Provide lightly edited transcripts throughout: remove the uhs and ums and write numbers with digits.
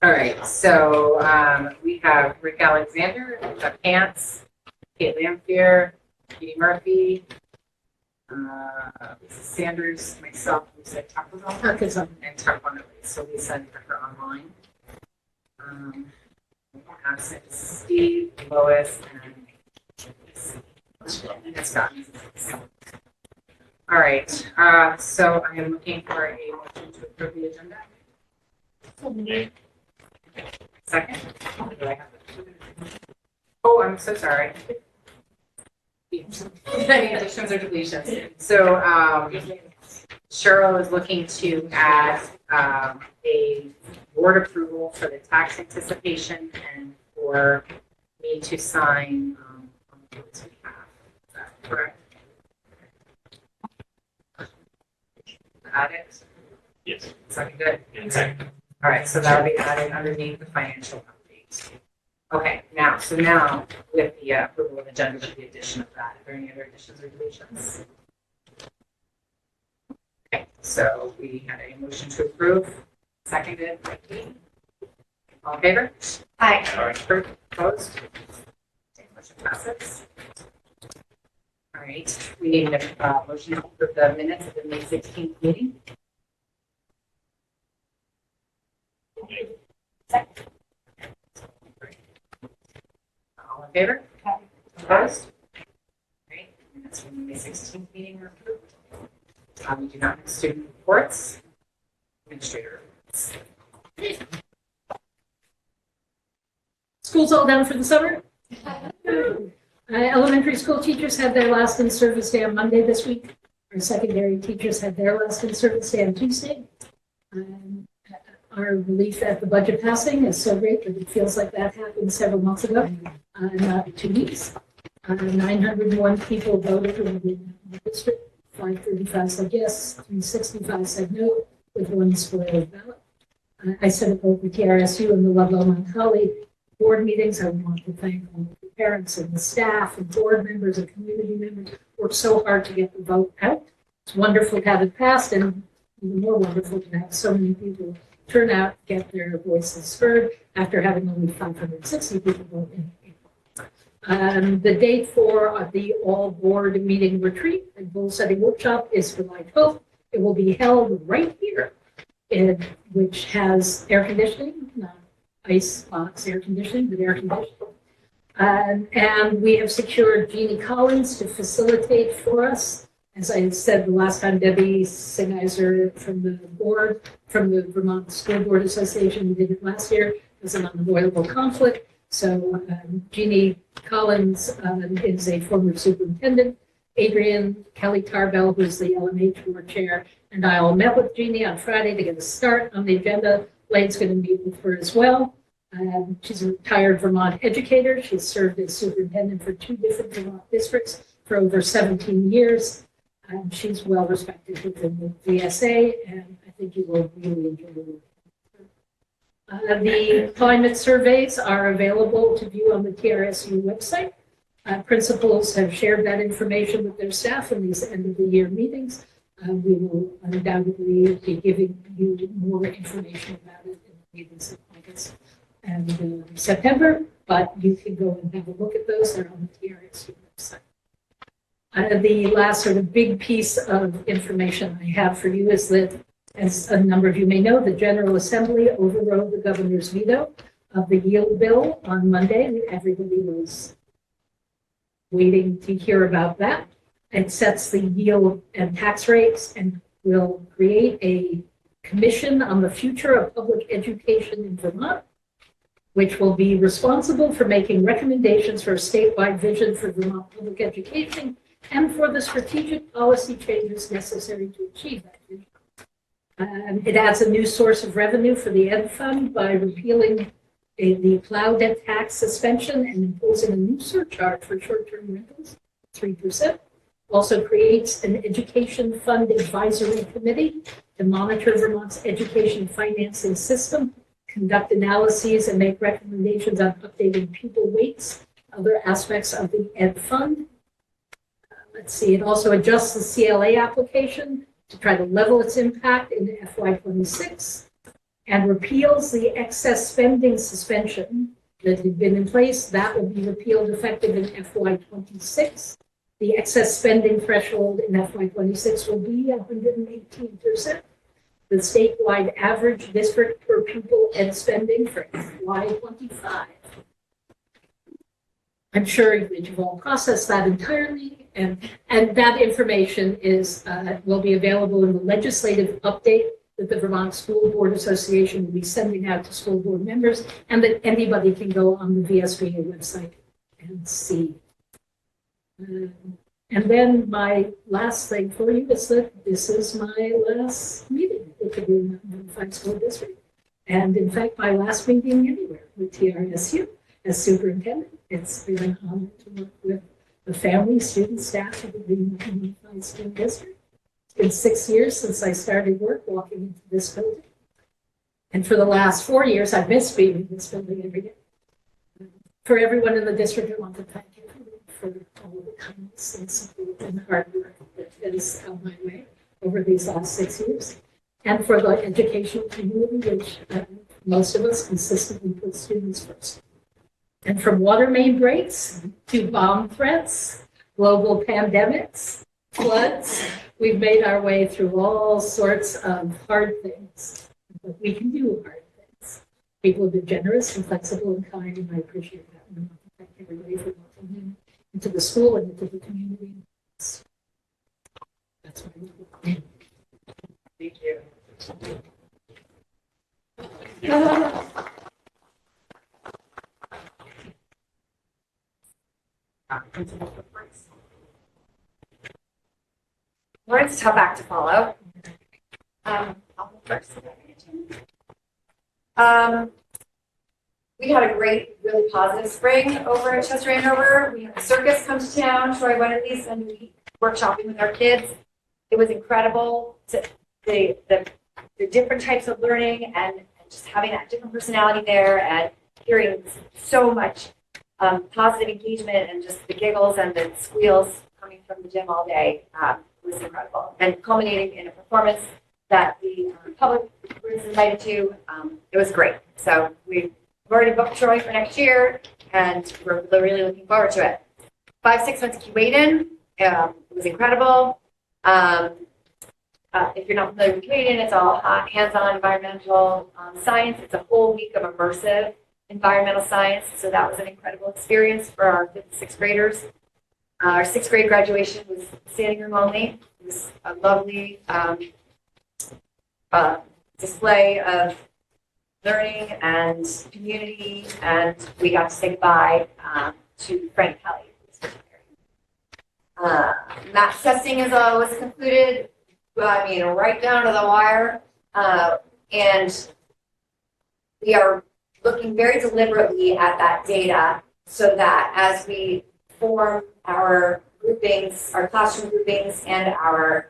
All right, so we have Rick Alexander, Pants, Kate Lamphere, Katie Murphy, Lisa Sanders, myself, Lisa Tucker, and Tucker. So Lisa and Tucker online. Absent Steve, Lois, and Scott. All right, so I am looking for a motion to approve the agenda. Second. Do I have it? Oh, I'm so sorry. Any additions or deletions? So Cheryl is looking to add a board approval for the tax anticipation and for me to sign on the board's behalf. Is that correct? Add it? Yes. Sounding good? Okay. All right, so that'll be added underneath the financial update. Okay, now with the approval of the agenda with the addition of that, are there any other additions or deletions? Okay, so we had a motion to approve, seconded by Kate. All in favor? Aye. All right. Opposed? Okay, motion passes. All right, we need a motion to approve the minutes of the May 16th meeting. Second. All in favor? Opposed? Great. Minutes from the May 16th meeting are approved. We do not have student reports. Administrator reports. School's all done for the summer. Elementary school teachers had their last in-service day on Monday this week. Our secondary teachers had their last in-service day on Tuesday. Our relief at the budget passing is so great that it feels like that happened several months ago, not 2 weeks. 901 people voted in the district. 535 said yes, 365 said no, with 1 spoiled ballot. I set up both the TRSU and the Ludlow Mount Holly board meetings. I want to thank all the parents and the staff and board members and community members who worked so hard to get the vote out. It's wonderful to have it passed, and even more wonderful to have so many people turn out, get their voices heard after having only 560 people vote in April. The date for the all-board meeting retreat and goal-setting workshop is July 12th. It will be held right here, which has air conditioning, not ice box air conditioning, but air conditioning. And we have secured Jeannie Collins to facilitate for us. As I said the last time, Debbie Singheiser from the board, from the Vermont School Board Association, we did it last year, was an unavoidable conflict. So Jeannie Collins is a former superintendent. Adrian Kelly Tarbell, who's the LMH board chair, and I all met with Jeannie on Friday to get a start on the agenda. Lane's going to meet with her as well. She's a retired Vermont educator. She's served as superintendent for 2 different Vermont districts for over 17 years. She's well respected within the VSA, and I think you will really enjoy it. The climate surveys are available to view on the TRSU website. Principals have shared that information with their staff in these end of the year meetings. We will undoubtedly be giving you more information about it in the meetings in August and September, but you can go and have a look at those. They're on the TRSU website. The last sort of big piece of information I have for you is that, as a number of you may know, the General Assembly overrode the governor's veto of the yield bill on Monday. Everybody was waiting to hear about that. It sets the yield and tax rates and will create a commission on the future of public education in Vermont, which will be responsible for making recommendations for a statewide vision for Vermont public education and for the strategic policy changes necessary to achieve that vision. It adds a new source of revenue for the Ed Fund by repealing the plow debt tax suspension and imposing a new surcharge for short-term rentals, 3%. Also creates an education fund advisory committee to monitor Vermont's education financing system, conduct analyses, and make recommendations on updating pupil weights, other aspects of the Ed Fund. Let's see, it also adjusts the CLA application to try to level its impact in FY26. and repeals the excess spending suspension that had been in place. That will be repealed effective in FY26. The excess spending threshold in FY26 will be 118%. The statewide average district per pupil ed spending for FY25. I'm sure that you've all processed that entirely, and that information will be available in the legislative update that the Vermont School Board Association will be sending out to school board members, and that anybody can go on the VSBA website and see. And then my last thing for you is that this is my last meeting with the Vermont Unified School District. And in fact, my last meeting anywhere with TRSU as superintendent. It's been an honor to work with the family, students, staff of the Vermont Unified School District. It's been 6 years since I started work walking into this building. And for the last 4 years, I've missed being in this building every day. For everyone in the district, I want to thank you for all of the kindness and support and hard work that has come my way over these last 6 years. And for the educational community, which most of us consistently put students first. And from water main breaks to bomb threats, global pandemics, floods, we've made our way through all sorts of hard things. But we can do hard things. People have been generous and flexible and kind, and I appreciate that. And I want to thank everybody for welcoming into the school and into the community. That's my report. Thank you. Well, it's a tough act to follow. I'll go first. We had a great, really positive spring over at Chester Andover. We had the circus come to town. Troy went at least and we workshopping with our kids. It was incredible. The different types of learning and just having that different personality there and hearing so much positive engagement and just the giggles and the squeals coming from the gym all day was incredible. And culminating in a performance that the public was invited to, it was great. So we've already booked Troy for next year, and we're really looking forward to it. 5-6 went to Keewaydin. It was incredible. If you're not familiar with Keewaydin, it's all hands-on environmental science. It's a whole week of immersive environmental science. So that was an incredible experience for our 5th and 6th graders. Our 6th grade graduation was standing room only. It was a lovely display of learning and community, and we got to say goodbye to Frank Kelly. Math testing was concluded, right down to the wire, and we are looking very deliberately at that data so that as we form our groupings, our classroom groupings, and our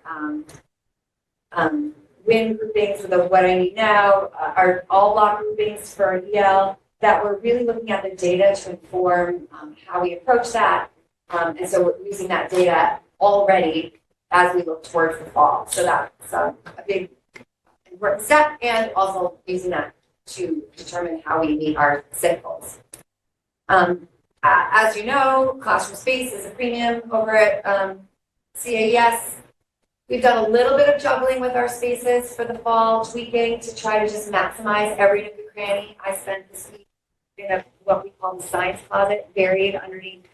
WIN groupings, the What I Need Now, our all block groupings for EL, that we're really looking at the data to inform how we approach that. And so we're using that data already as we look towards the fall. So that's a big important step, and also using that to determine how we meet our SIP goals. As you know, classroom space is a premium over at CAES. We've done a little bit of juggling with our spaces for the fall, tweaking to try to just maximize every nook and cranny. I spent this week in what we call the science closet, buried underneath,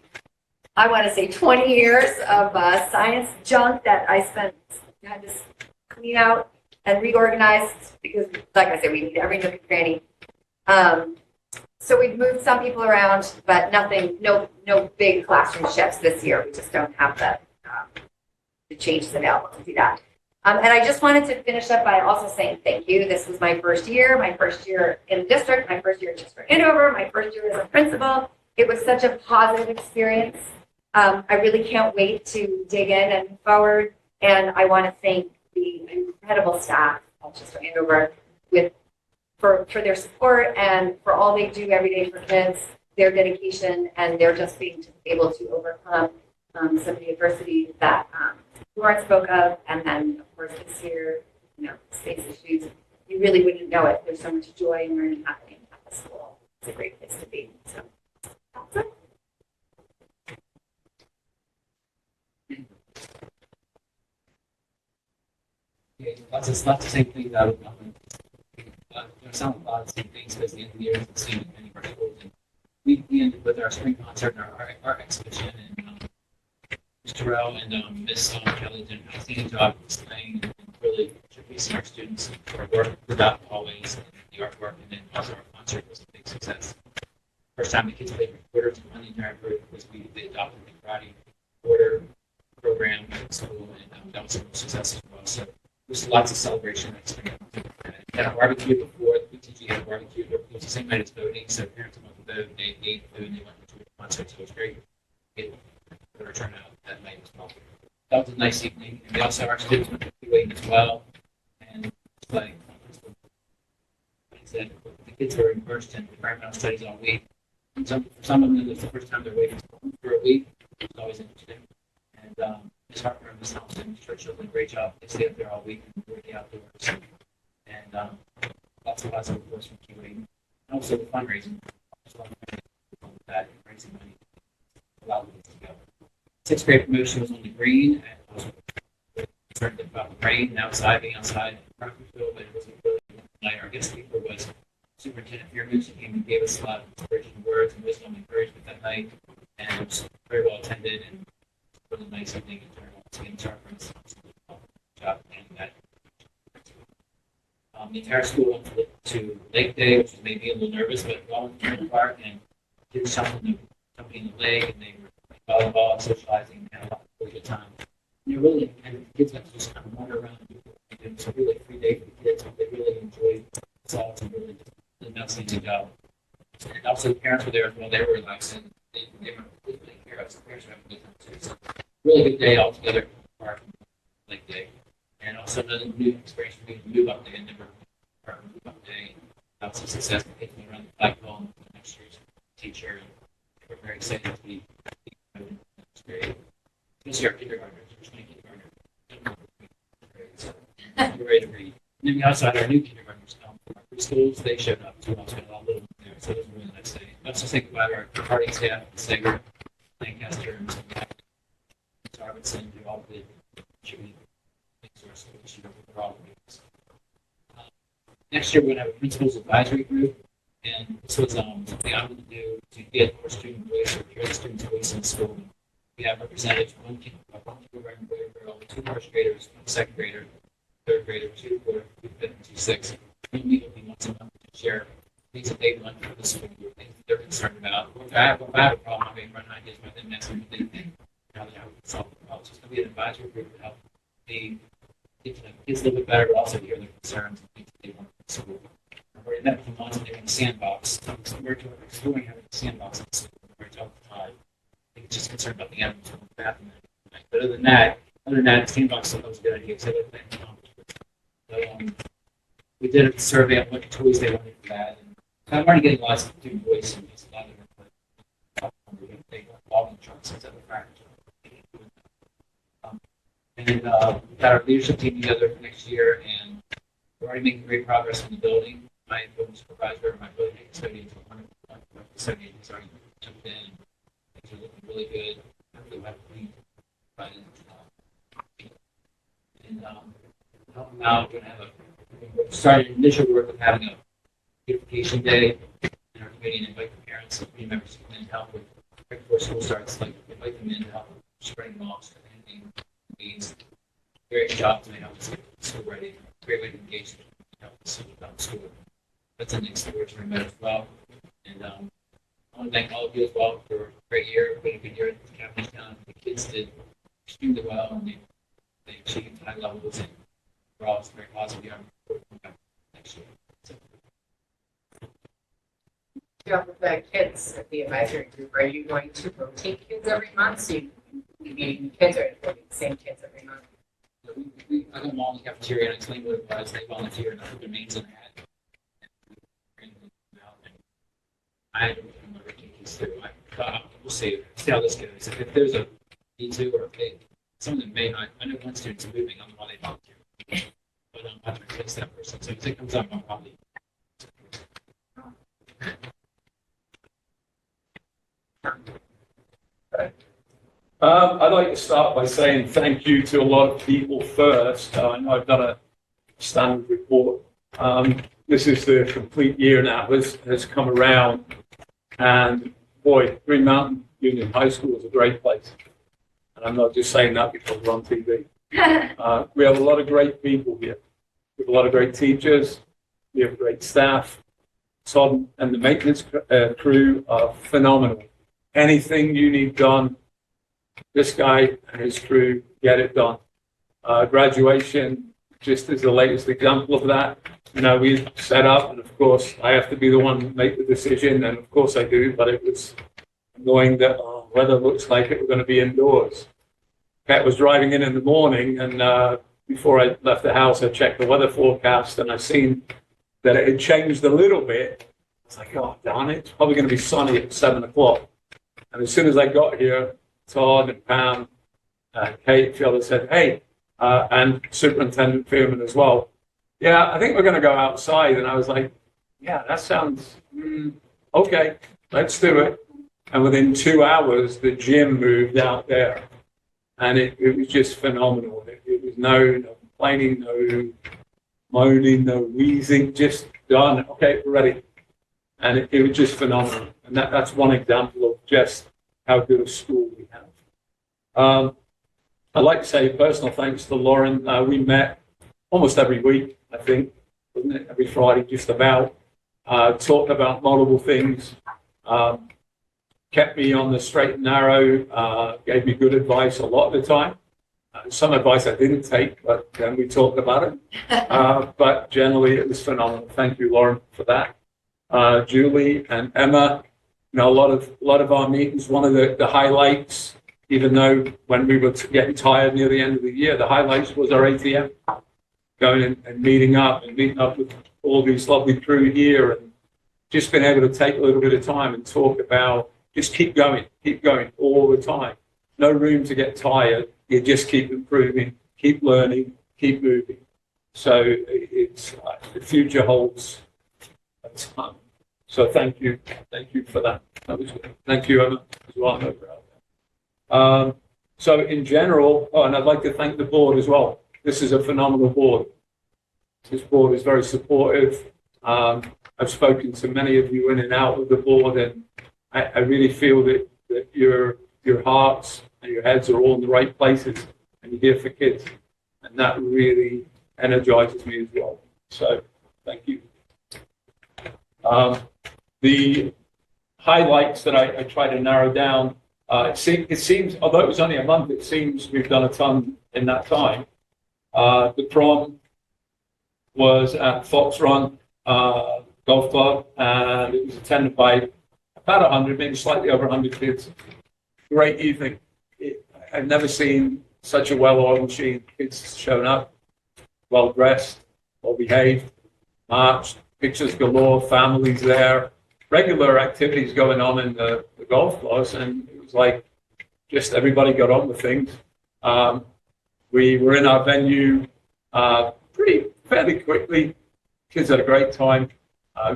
I want to say 20 years of science junk that I had to clean out and reorganize because, like I said, we need every nook and cranny. So we've moved some people around, but no big classroom shifts this year. We just don't have the changes available to do that. And I just wanted to finish up by also saying thank you. This was my first year in the district, my first year at Chester Andover, my first year as a principal. It was such a positive experience. I really can't wait to dig in and move forward. And I want to thank the incredible staff at Chester Andover for their support and for all they do every day for kids, their dedication, and their just being able to overcome some of the adversity that Lauren spoke of. And then, of course, this year, space issues. you really wouldn't know it. There's so much joy and learning happening at the school. It's a great place to be. So that's it. Yeah, lots of same things out of nothing. Sound a lot of the same things because the end of the year is the same in many of our schools. And we ended with our spring concert and our art exhibition, and Ms. Terrell and Miss Kelly did an outstanding job displaying and really showcasing our students for our work throughout the hallways and the artwork, and then also our concert was a big success. First time the kids played quarters on the entire group because they adopted the karate quarter program at the school, and that was a real success as well. So there's lots of celebration that's been had a barbecue before. The PTG had a barbecue. It was the same night as voting, so parents went to vote. They ate food and they went to the concert, so it was great. It was a turnout that night as well. That was a nice evening, and we also have our students went to Kuwait as well. And it's like I said, the kids were immersed in environmental studies all week. And for some of them, it was the first time they're away from school for a week. It was always interesting. And Ms. Harper and Ms. Thompson, Ms. Churchill did a great job. They stayed up there all week and were in the outdoors. And lots of reports from Kuwait. And also the fundraising. There's a lot of money that raising money to allow the kids to go. Sixth grade promotion was on the green, and I was concerned about the rain and outside, being outside in the field, but it was a really good night. Our guest speaker was Superintendent Fearman. She came and gave us a lot of inspirational words and wisdom and encouragement that night, and it was very well attended and really nice evening in general. So again, sorry for the job and that. The entire school went to Lake Day, which was maybe a little nervous, but we all went to the park and kids jumped in the lake, and they were playing volleyball, socializing, and had a lot of really good time. And they really, and the kids got to just kind of wander around and do what they did. So really free day for the kids, but they really enjoyed themselves and really did an outstanding job. And also the parents were there as well. They were relaxing. They were really care of us. The parents were having a good time too. So really good day altogether at the park, Lake Day. And also another new experience for me, Move Up Day. I never heard of Move Up Day. That was a success. The kids went around the flagpole and the next year's teacher. And they were very excited to be. It was great. Especially our kindergartners. There's 20 kindergartners. So we're ready to read. And then we also had our new kindergartners come from our preschools. They showed up too. Also had a lot of little ones there. So it was a really nice day. Let's just think about our party staff, Sager, Lancaster, and Robinson, who all did contribute. Next year, we're going to have a principals advisory group, and this was something I'm going to do to get more student voice or hear the students' voice in school. We have representatives, one kindergarten boy or girl, 2 first graders, 1 second grader, 3rd grader, 2 4th, 2 5th, and 2 6th. We meet with them once a month to share things that they've learned from the school year, things that they're concerned about. If I have a problem, I may run ideas by them, ask them what they think, how they solve the problem. So it's going to be an advisory group to help the kids a little bit better, but also hear their concerns and things that they want from the school. I've already met with them once, and they're in a sandbox. So we're exploring having a sandbox in the school where it's all the time. I think it's just concerned about the animals in the bathroom. But other than that, the sandbox still was a good idea. So we did a survey on what toys they wanted for that. And I'm already getting lots of student voice and just a lot of them. They all in trucks instead of practice. And we've got our leadership team together for next year, and we're already making great progress in the building. My building supervisor, my building custodian, one custodian has already jumped in. Things are looking really good. Hopefully, we'll have a clean and now we're going to have started initial work of having a beautification day in our committee and invite the parents and committee members to come in and help with right before school starts. Like invite them in to help with spring mulch or anything needs. Various jobs to help us get school ready. Great way to engage them and help us about school. That's the next we're to remote as well. And I want to thank all of you as well for a great year. It's been a good year at the Capital Town. The kids did extremely well, and they achieved high levels, and we're all very positive next year. So. Yeah, with the kids at the advisory group, are you going to rotate kids every month? So you meeting kids, or the same kids every month? So I go all in the cafeteria and explain what it was. They volunteer and I put their names in the hat. I don't know what kids do. We'll see how this goes. If there's a need to, or if some of them may not. I know one student's moving. I don't know why they volunteer. but I have to replace that person. So it comes up on probably. I'd like to start by saying thank you to a lot of people first. I know I've done a standard report. This is the complete year now has come around, and boy, Green Mountain Union High School is a great place. And I'm not just saying that because we're on TV. We have a lot of great people here. We have a lot of great teachers. We have great staff. Todd and the maintenance crew are phenomenal. Anything you need done, this guy and his crew get it done. Graduation just is the latest example of that. You know, we set up, and of course, I have to be the one to make the decision, and of course I do, but it was annoying that weather looks like it was going to be indoors. Kat was driving in the morning, and before I left the house, I checked the weather forecast, and I seen that it had changed a little bit. I was like, oh, darn it, it's probably going to be sunny at 7 o'clock. And as soon as I got here, Todd and Pam and Kate, the other said, hey, and Superintendent Fearman as well. Yeah, I think we're going to go outside. And I was like, yeah, that sounds okay. Let's do it. And within 2 hours, the gym moved out there. And it was just phenomenal. It was no complaining, no moaning, no wheezing, just done. Okay, we're ready. And it was just phenomenal. And that's one example of just how good a school we have. I'd like to say personal thanks to Lauren. We met almost every week, I think, wasn't it? Every Friday, just about. Talked about multiple things. Kept me on the straight and narrow, gave me good advice a lot of the time. Some advice I didn't take, but then we talked about it. But generally, it was phenomenal. Thank you, Lauren, for that. Julie and Emma, you know, a lot of our meetings, one of the highlights, even though when we were getting tired near the end of the year, the highlights was our ATM, going and meeting up with all these lovely crew here, and just being able to take a little bit of time and talk about just keep going all the time. No room to get tired. You just keep improving, keep learning, keep moving. So it's the future holds a ton. So thank you for that. That was good. Thank you, Emma, as well. So in general, and I'd like to thank the board as well. This is a phenomenal board. This board is very supportive. I've spoken to many of you in and out of the board, and I really feel that your hearts and your heads are all in the right places, and you're here for kids, and that really energizes me as well. So thank you. The highlights that I try to narrow down, it seems, although it was only a month, it seems we've done a ton in that time. The prom was at Fox Run Golf Club, and it was attended by about 100, maybe slightly over 100 kids. Great evening. I've never seen such a well-oiled machine. Kids showing up, well-dressed, well-behaved, marched, pictures galore, families there, regular activities going on in the golf course, and it was like just everybody got on with things. We were in our venue fairly quickly. Kids had a great time.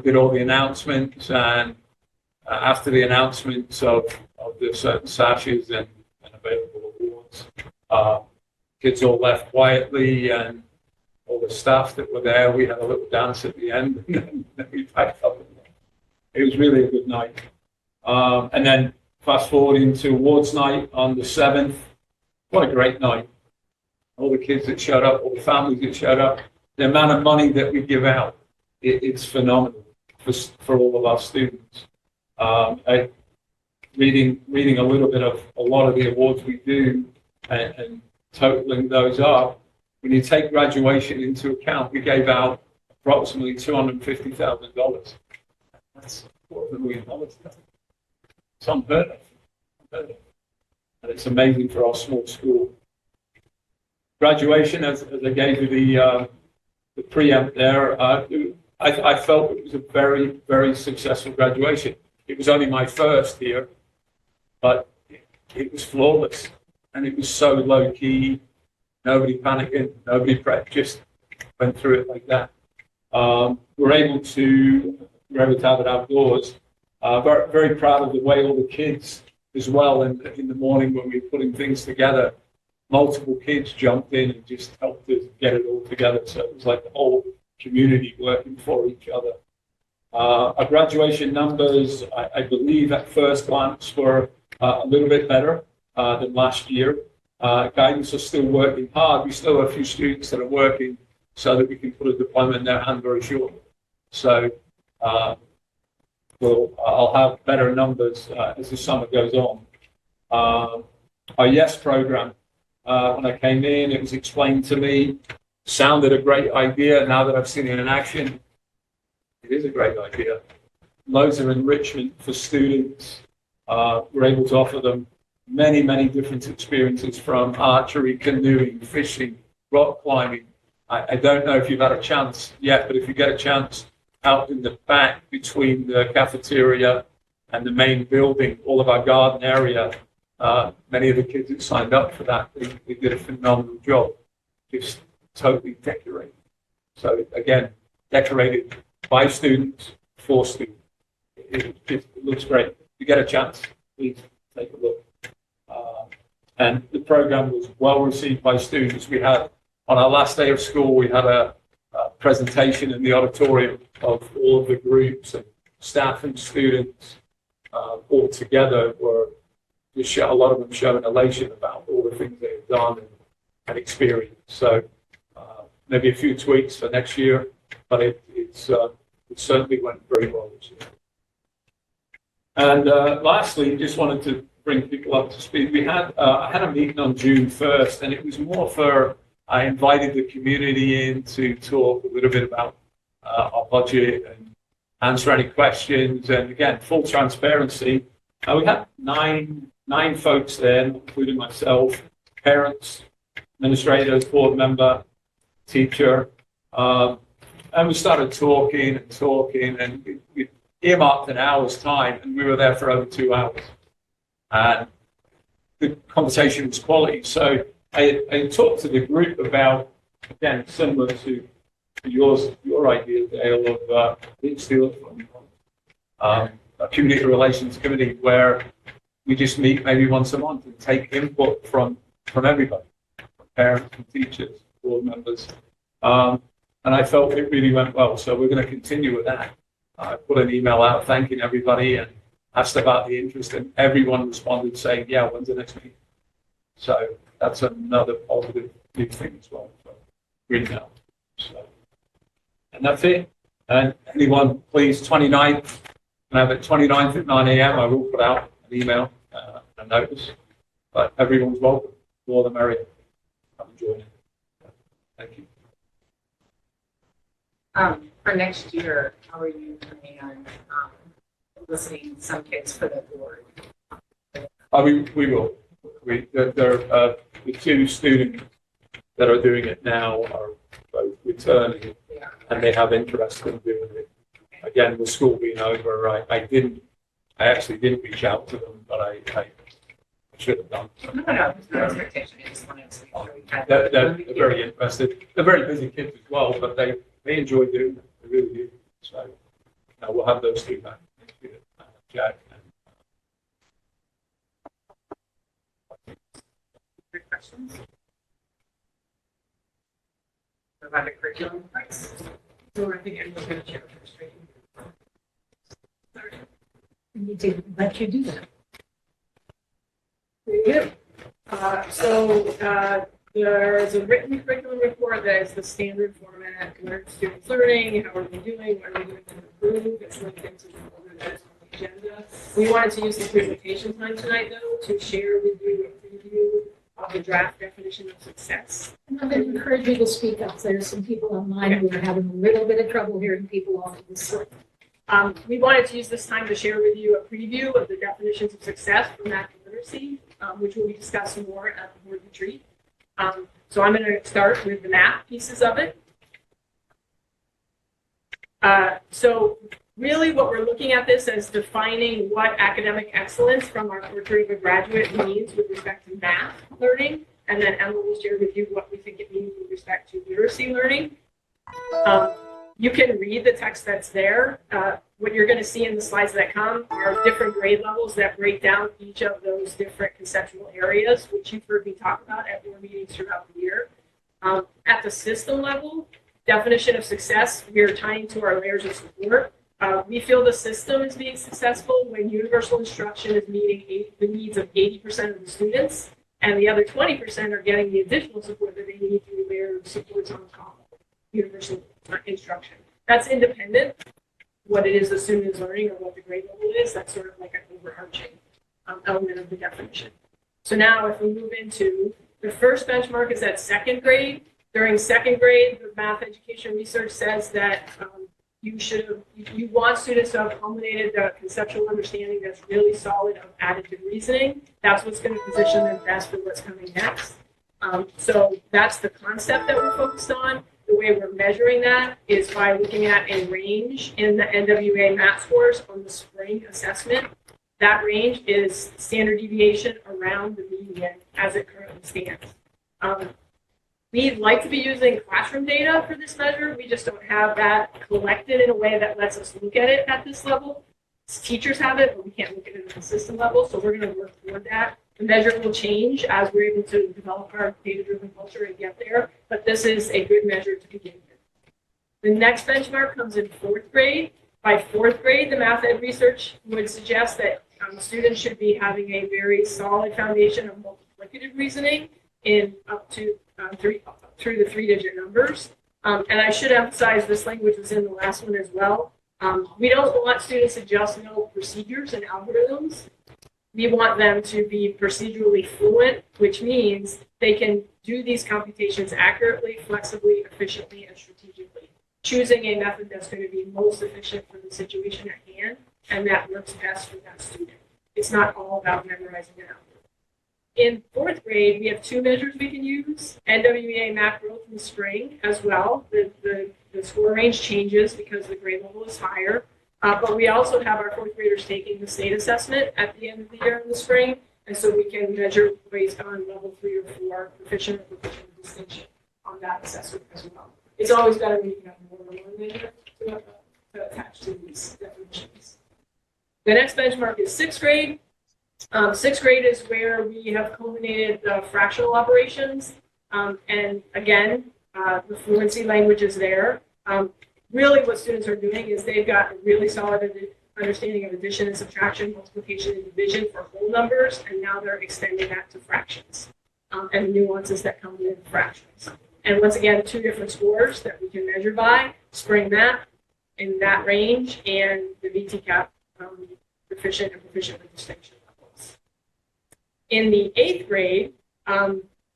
Did all the announcements, and after the announcements of the certain sashes and available awards, kids all left quietly, and all the staff that were there, we had a little dance at the end, and then we packed up. It was really a good night. And then fast forward into awards night on the 7th. What a great night. All the kids that showed up, all the families that showed up, the amount of money that we give out, it's phenomenal for all of our students. Reading a little bit of a lot of the awards we do and totaling those up, when you take graduation into account, we gave out approximately $250,000. That's $250,000. It's unheard of. And it's amazing for our small school. Graduation, as I gave you the preamp there, I felt it was a very, very successful graduation. It was only my first here, but it was flawless, and it was so low key. Nobody panicking, nobody prepped, just went through it like that. We're able to have it outdoors. Very, very proud of the way all the kids as well in the morning when we were putting things together. Multiple kids jumped in and just helped us get it all together. So it was like the whole community working for each other. Our graduation numbers, I believe at first glance were a little bit better than last year. Guidance are still working hard. We still have a few students that are working so that we can put a deployment in their hand very shortly. So I'll have better numbers as the summer goes on. Our YES program, when I came in, it was explained to me, sounded a great idea. Now that I've seen it in action, it is a great idea. Loads of enrichment for students. We're able to offer them many, many different experiences from archery, canoeing, fishing, rock climbing. I don't know if you've had a chance yet, but if you get a chance, out in the back between the cafeteria and the main building, all of our garden area, many of the kids that signed up for that, they did a phenomenal job, just totally decorated. So again, decorated by students, for students. It looks great. If you get a chance, please take a look. And the program was well received by students. We had, on our last day of school, we had a presentation in the auditorium of all of the groups and staff and students all together were just a lot of them showing elation about all the things they had done and experienced. So maybe a few tweaks for next year, but it certainly went very well this year. And lastly, just wanted to bring people up to speed. We had I had a meeting on June 1st, and it was more for, I invited the community in to talk a little bit about our budget and answer any questions. And again, full transparency. We had nine folks there, including myself, parents, administrators, board member, teacher. And we started talking, and we earmarked an hour's time, and we were there for over 2 hours. And the conversation was quality. So I talked to the group about, again, similar to your idea, Dale, of didn't steal it from you. A community relations committee where we just meet maybe once a month and take input from everybody, from parents and teachers, board members. And I felt it really went well. So we're going to continue with that. I put an email out thanking everybody and asked about the interest, and everyone responded saying, yeah, when's the next meeting? So that's another positive new thing as well. So really now. So, and that's it. And anyone, please, 29th, and have it 29th at 9 a.m. I will put out an email, a notice. But everyone's welcome. The more the merrier. I'm enjoying it. Thank you. For next year, how are you planning on listening some kids for the board? We will. The two students that are doing it now are both returning, and they have interest in doing it. Again, with school being over, I actually didn't reach out to them, but I should have done. No, there's no expectation. I just wanted to make sure we had. They're very interested. They're very busy kids as well, but they enjoy doing it. They really do. So we'll have those two back next year. Jack. Good questions. What about the curriculum parts? So I think everyone's going to share first, right? We need to let you do that. We do. There's a written curriculum report that is the standard format. Students learning, how are we doing, what are we doing to improve? It's linked into the folder that's on the agenda. We wanted to use the presentation time tonight, though, to share with you a preview of the draft definition of success. And I'm going to encourage you to speak up. There's some people online who are having a little bit of trouble hearing people off of the slip. We wanted to use this time to share with you a preview of the definitions of success for math and literacy, which will be discussed more at the board retreat. So I'm going to start with the math pieces of it. So really what we're looking at this as defining what academic excellence from our portrait of a graduate means with respect to math learning. And then Emma will share with you what we think it means with respect to literacy learning. You can read the text that's there. What you're going to see in the slides that come are different grade levels that break down each of those different conceptual areas, which you've heard me talk about at board meetings throughout the year. At the system level, definition of success, we are tying to our layers of support. We feel the system is being successful when universal instruction is meeting the needs of 80% of the students, and the other 20% are getting the additional support that they need through layer of supports on top of universal instruction. That's independent. What it is the student is learning or what the grade level is, that's sort of like an overarching element of the definition. So now if we move into the first benchmark is at second grade. During second grade, the math education research says that you want students to have culminated the conceptual understanding that's really solid of additive reasoning. That's what's going to position them best for what's coming next. So that's the concept that we're focused on. The way we're measuring that is by looking at a range in the NWA math scores on the spring assessment. That range is standard deviation around the median as it currently stands. We'd like to be using classroom data for this measure. We just don't have that collected in a way that lets us look at it at this level. Teachers have it, but we can't look at it at the system level, so we're going to work toward that. The measure will change as we're able to develop our data-driven culture and get there, but this is a good measure to begin with. The next benchmark comes in fourth grade. By fourth grade, the math ed research would suggest that students should be having a very solid foundation of multiplicative reasoning in up to through the three-digit numbers. And I should emphasize this language was in the last one as well. We don't want students to just know procedures and algorithms. We want them to be procedurally fluent, which means they can do these computations accurately, flexibly, efficiently, and strategically, choosing a method that's going to be most efficient for the situation at hand and that works best for that student. It's not all about memorizing an algorithm. In fourth grade, we have two measures we can use, NWEA math growth in the spring as well. The score range changes because the grade level is higher. But we also have our fourth graders taking the state assessment at the end of the year in the spring. And so we can measure based on level 3 or 4, proficient or proficient distinction on that assessment as well. It's always better when you can have more than one measure to attach to these definitions. The next benchmark is sixth grade. Sixth grade is where we have culminated the fractional operations. And again, the fluency language is there. Really what students are doing is they've got a really solid understanding of addition and subtraction, multiplication and division for whole numbers, and now they're extending that to fractions and the nuances that come with fractions. And once again, two different scores that we can measure by, spring math in that range, and the VTCAP proficient and proficient with distinction levels. In the eighth grade,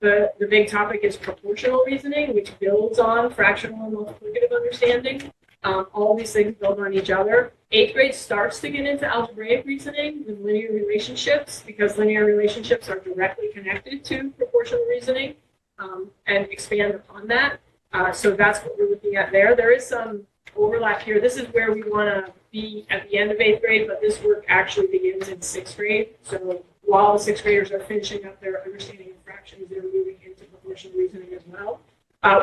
the big topic is proportional reasoning, which builds on fractional and multiplicative understanding. All these things build on each other. Eighth grade starts to get into algebraic reasoning with linear relationships because linear relationships are directly connected to proportional reasoning and expand upon that. So that's what we're looking at there. There is some overlap here. This is where we want to be at the end of eighth grade, but this work actually begins in sixth grade. So while the sixth graders are finishing up their understanding of fractions, they're moving into proportional reasoning as well.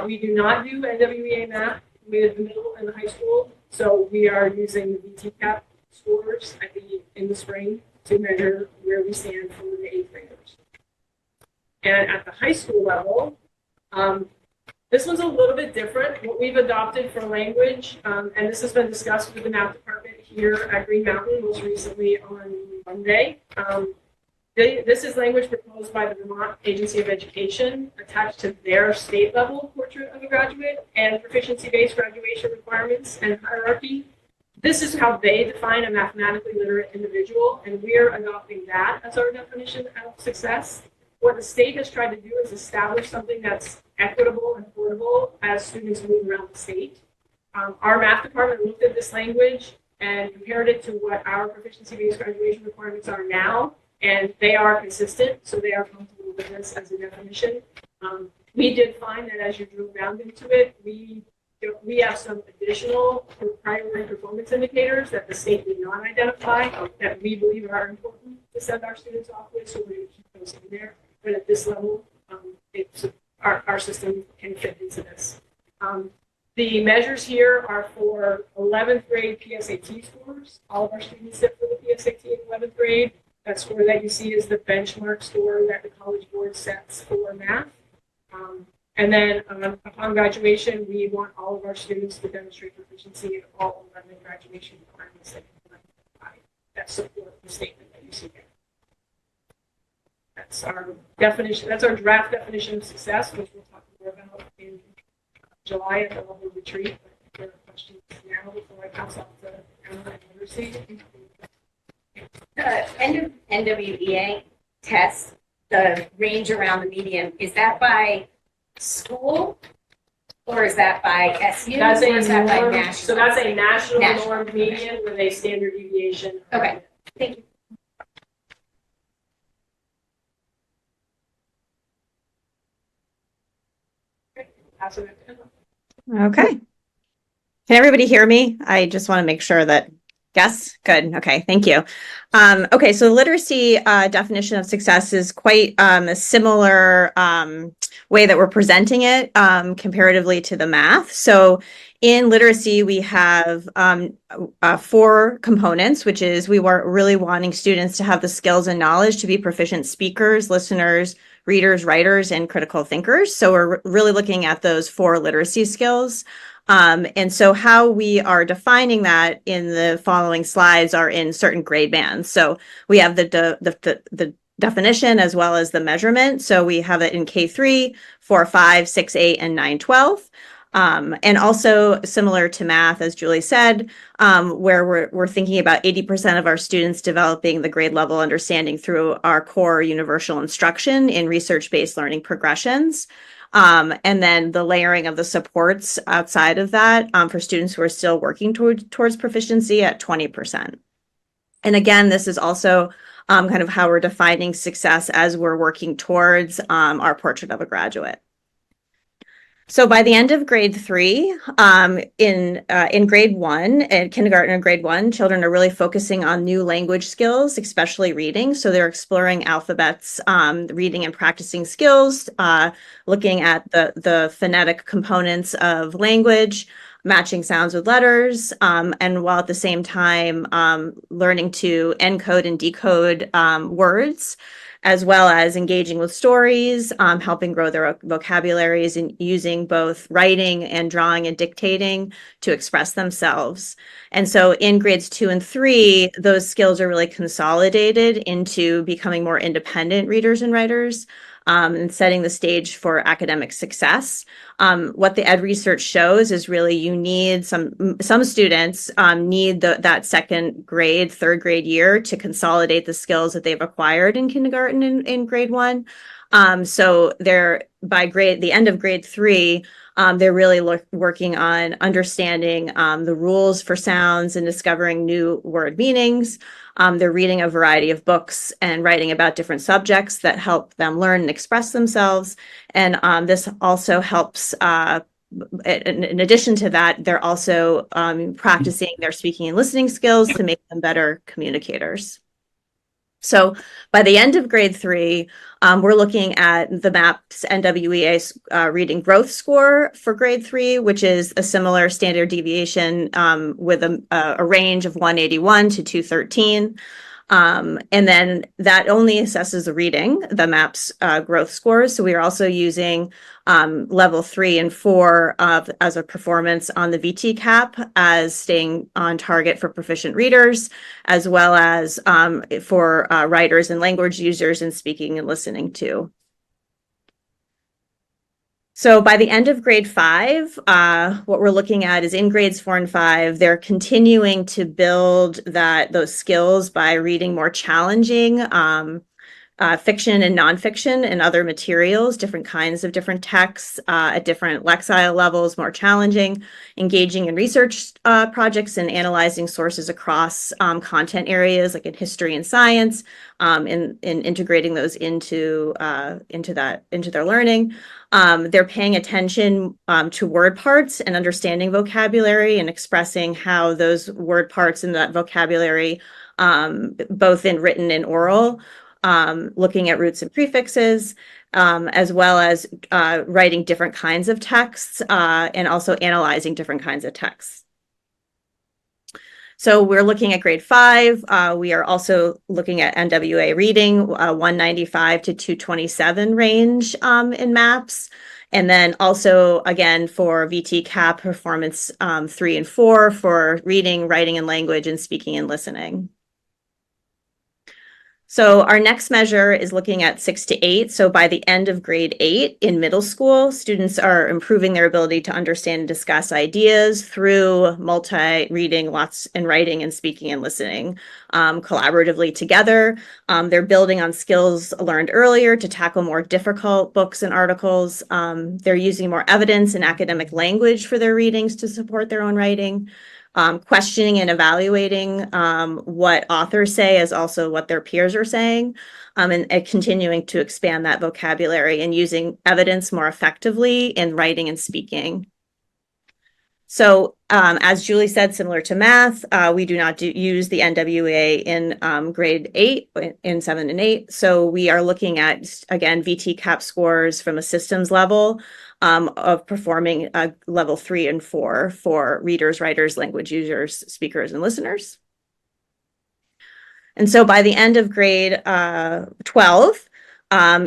We do not do NWEA math with the middle and the high school, so we are using the VTCAP scores in the spring to measure where we stand for the eighth graders. And at the high school level, this one's a little bit different. What we've adopted for language, and this has been discussed with the math department here at Green Mountain most recently on Monday. This is language proposed by the Vermont Agency of Education attached to their state level portrait of a graduate and proficiency-based graduation requirements and hierarchy. This is how they define a mathematically literate individual, and we're adopting that as our definition of success. What the state has tried to do is establish something that's equitable and portable as students move around the state. Our math department looked at this language and compared it to what our proficiency-based graduation requirements are now, and they are consistent, so they are comfortable with this as a definition. We did find that as you drill down into it, we have some additional priority performance indicators that the state did not identify that we believe are important to send our students off with, so we're going to keep those in there. But at this level, our system can fit into this. The measures here are for 11th grade PSAT scores. All of our students sit for the PSAT in 11th grade. That score that you see is the benchmark score that the College Board sets for math. And then upon graduation, we want all of our students to demonstrate proficiency in all 11 graduation requirements that support the statement that you see here. That's our definition. That's our draft definition of success, which we'll talk more about in July at the level retreat. If there are questions now before I pass off to Emma and Lucy. The NWEA test, the range around the median, is that by school or is that by SU? That's or is that by norm, national? so that's a national National. norm median with a standard deviation. Okay, thank you. Pass it back to Emma. Okay. Can everybody hear me? I just want to make sure that, yes, good. Okay, thank you. Okay, so literacy definition of success is quite a similar way that we're presenting it comparatively to the math. So in literacy, we have 4 components, which is we were really wanting students to have the skills and knowledge to be proficient speakers, listeners, readers, writers, and critical thinkers. So we're really looking at those 4 literacy skills. And so how we are defining that in the following slides are in certain grade bands. So we have the definition as well as the measurement. So we have it in K3, 4, 5, 6, 8, and 9, 12. And also similar to math, as Julie said, where we're thinking about 80% of our students developing the grade level understanding through our core universal instruction in research-based learning progressions. And then the layering of the supports outside of that for students who are still working towards proficiency at 20%. And again, this is also kind of how we're defining success as we're working towards our portrait of a graduate. So by the end of grade 3, in grade 1, in kindergarten and grade 1, children are really focusing on new language skills, especially reading. So they're exploring alphabets, reading and practicing skills, looking at the phonetic components of language, matching sounds with letters, and while at the same time learning to encode and decode words, as well as engaging with stories, helping grow their vocabularies and using both writing and drawing and dictating to express themselves. And so in grades 2 and 3, those skills are really consolidated into becoming more independent readers and writers, and setting the stage for academic success. What the ed research shows is really you need some students need that second grade, third grade year to consolidate the skills that they've acquired in kindergarten and in grade 1. So they're by the end of grade 3, they're really working on understanding the rules for sounds and discovering new word meanings. They're reading a variety of books and writing about different subjects that help them learn and express themselves. And this also helps, in addition to that, they're also practicing their speaking and listening skills to make them better communicators. So by the end of grade 3, we're looking at the MAPS NWEA reading growth score for grade 3, which is a similar standard deviation with a range of 181 to 213. And then that only assesses the reading, the MAPS growth scores. So we are also using level 3 and 4 as a performance on the VT cap as staying on target for proficient readers, as well as for writers and language users in speaking and listening too. So by the end of grade 5, what we're looking at is in grades 4 and 5, they're continuing to build those skills by reading more challenging fiction and nonfiction and other materials, different kinds of different texts at different lexile levels, more challenging, engaging in research projects and analyzing sources across content areas like in history and science, and integrating those into their learning. They're paying attention to word parts and understanding vocabulary and expressing how those word parts and that vocabulary, both in written and oral, looking at roots and prefixes, as well as writing different kinds of texts and also analyzing different kinds of texts. So we're looking at grade 5. We are also looking at NWA reading, 195 to 227 range in maps. And then also, again, for VT-CAP performance 3 and 4 for reading, writing, and language, and speaking and listening. So our next measure is looking at 6 to 8. So by the end of grade 8 in middle school, students are improving their ability to understand and discuss ideas through multi-reading, lots and writing and speaking and listening collaboratively together. They're building on skills learned earlier to tackle more difficult books and articles. They're using more evidence and academic language for their readings to support their own writing. Questioning and evaluating what authors say as also what their peers are saying, and continuing to expand that vocabulary and using evidence more effectively in writing and speaking. So as Julie said, similar to math, we do not use the NWA in grade 8, in 7 and 8. So we are looking at, again, VT-CAP scores from a systems level of performing level 3 and 4 for readers, writers, language users, speakers, and listeners. And so by the end of grade 12,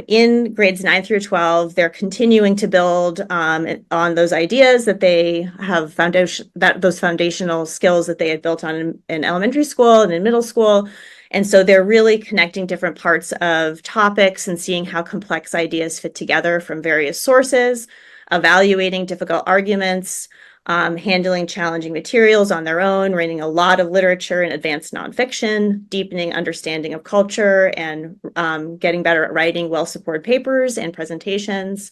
in grades 9 through 12, they're continuing to build on those ideas that they have those foundational skills that they had built on in elementary school and in middle school. And so they're really connecting different parts of topics and seeing how complex ideas fit together from various sources, evaluating difficult arguments, handling challenging materials on their own, reading a lot of literature and advanced nonfiction, deepening understanding of culture, and getting better at writing well-supported papers and presentations.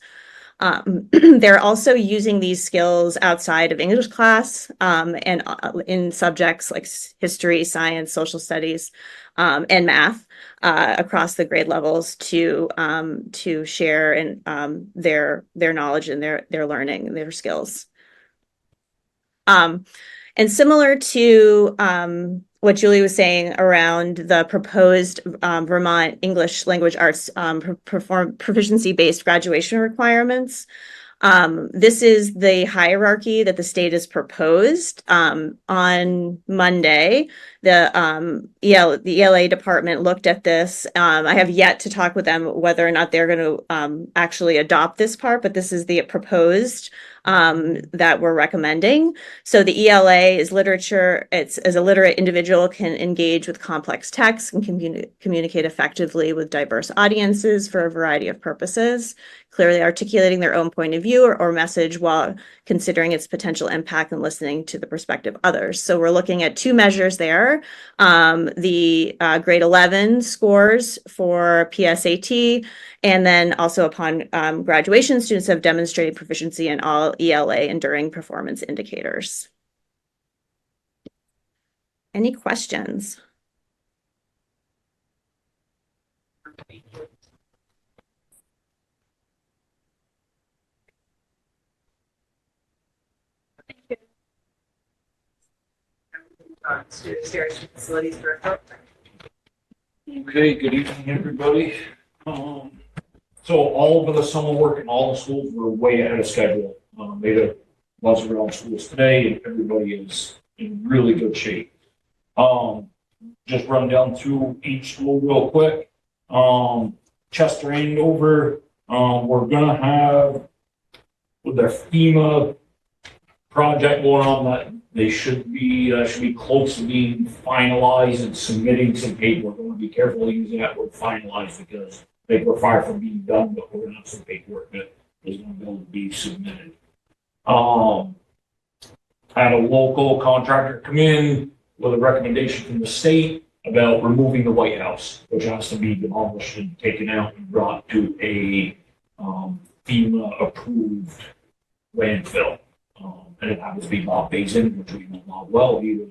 They're also using these skills outside of English class and in subjects like history, science, social studies, and math across the grade levels to share and their knowledge and their learning and their skills. And similar to what Julie was saying around the proposed Vermont English Language Arts proficiency-based graduation requirements, this is the hierarchy that the state has proposed. On Monday, the ELA department looked at this. I have yet to talk with them whether or not they're going to actually adopt this part, but this is the proposed that we're recommending. So the ELA is literature. It's as a literate individual can engage with complex texts and communicate effectively with diverse audiences for a variety of purposes, clearly articulating their own point of view or message while considering its potential impact and listening to the perspective of others. So we're looking at 2 measures there. The grade 11 scores for PSAT, and then also upon graduation, students have demonstrated proficiency in all ELA enduring performance indicators. Any questions? To Sheriff's Facilities Director. Okay, good evening, everybody. So all of the summer work in all the schools were way ahead of schedule. Made a buzz around schools today, and everybody is in really good shape. Just run down through each school real quick. Chester Andover, we're gonna have with their FEMA project going on that they should be close to being finalized and submitting some paperwork. We're gonna be careful using that word finalized because we're far from being done, but we're gonna have some paperwork that is gonna be able to be submitted. Had a local contractor come in with a recommendation from the state about removing the White House, which has to be demolished and taken out and brought to a FEMA approved landfill. And it happens to be Bob Bazin, which we know Bob well. He was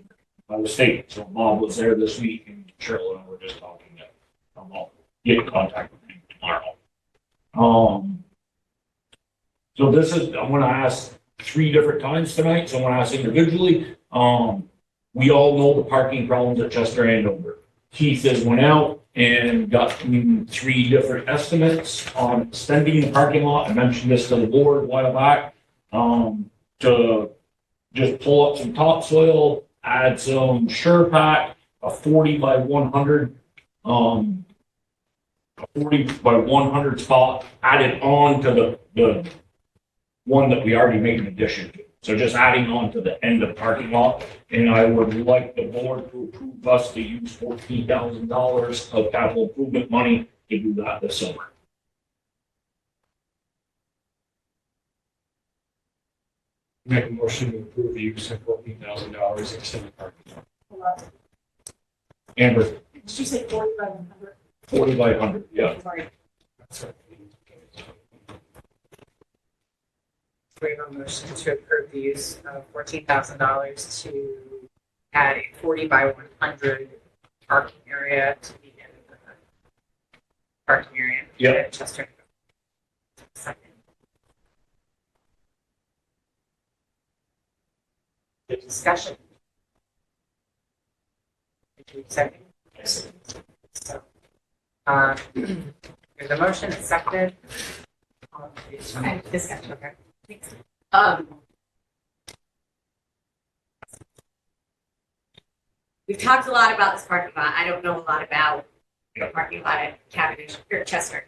by the state. So Bob was there this week, and Cheryl and I were just talking that I'll get in contact with him tomorrow. So this is, I'm going to ask 3 different times tonight. So I'm going to ask individually. We all know the parking problems at Chester Andover. Keith has went out. and got 3 different estimates on extending the parking lot. I mentioned this to the board a while back, to just pull up some topsoil, add some sure pack, a 40 by 100, a 40 by 100 spot added on to the one that we already made an addition to. So just adding on to the end of the parking lot. And I would like the board to approve us to use $14,000 of capital improvement money to do that this summer. Make a motion to approve the use of $14,000 extended parking lot. Amber, Did you say 40 by 100? 40 by 100, yeah. Sorry. That's right. We have a motion to approve the use of $14,000 to add a 40 by 100 parking area to the end of the parking area. Yep. At Chester. Second. The discussion. Second. So, there's a motion, it's seconded. Okay, discussion. Okay. We've talked a lot about this parking lot. I don't know a lot about the parking lot at Cavendish or Chester.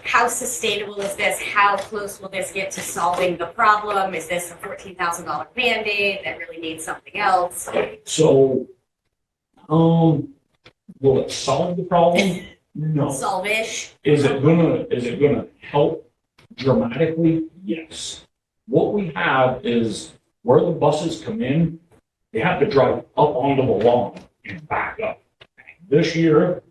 How sustainable is this? How close will this get to solving the problem? Is this a $14,000 Band-Aid that really needs something else? So, will it solve the problem? No. Solve-ish? Is it gonna help dramatically? Yes. What we have is where the buses come in, they have to drive up onto the lawn and back up. This year,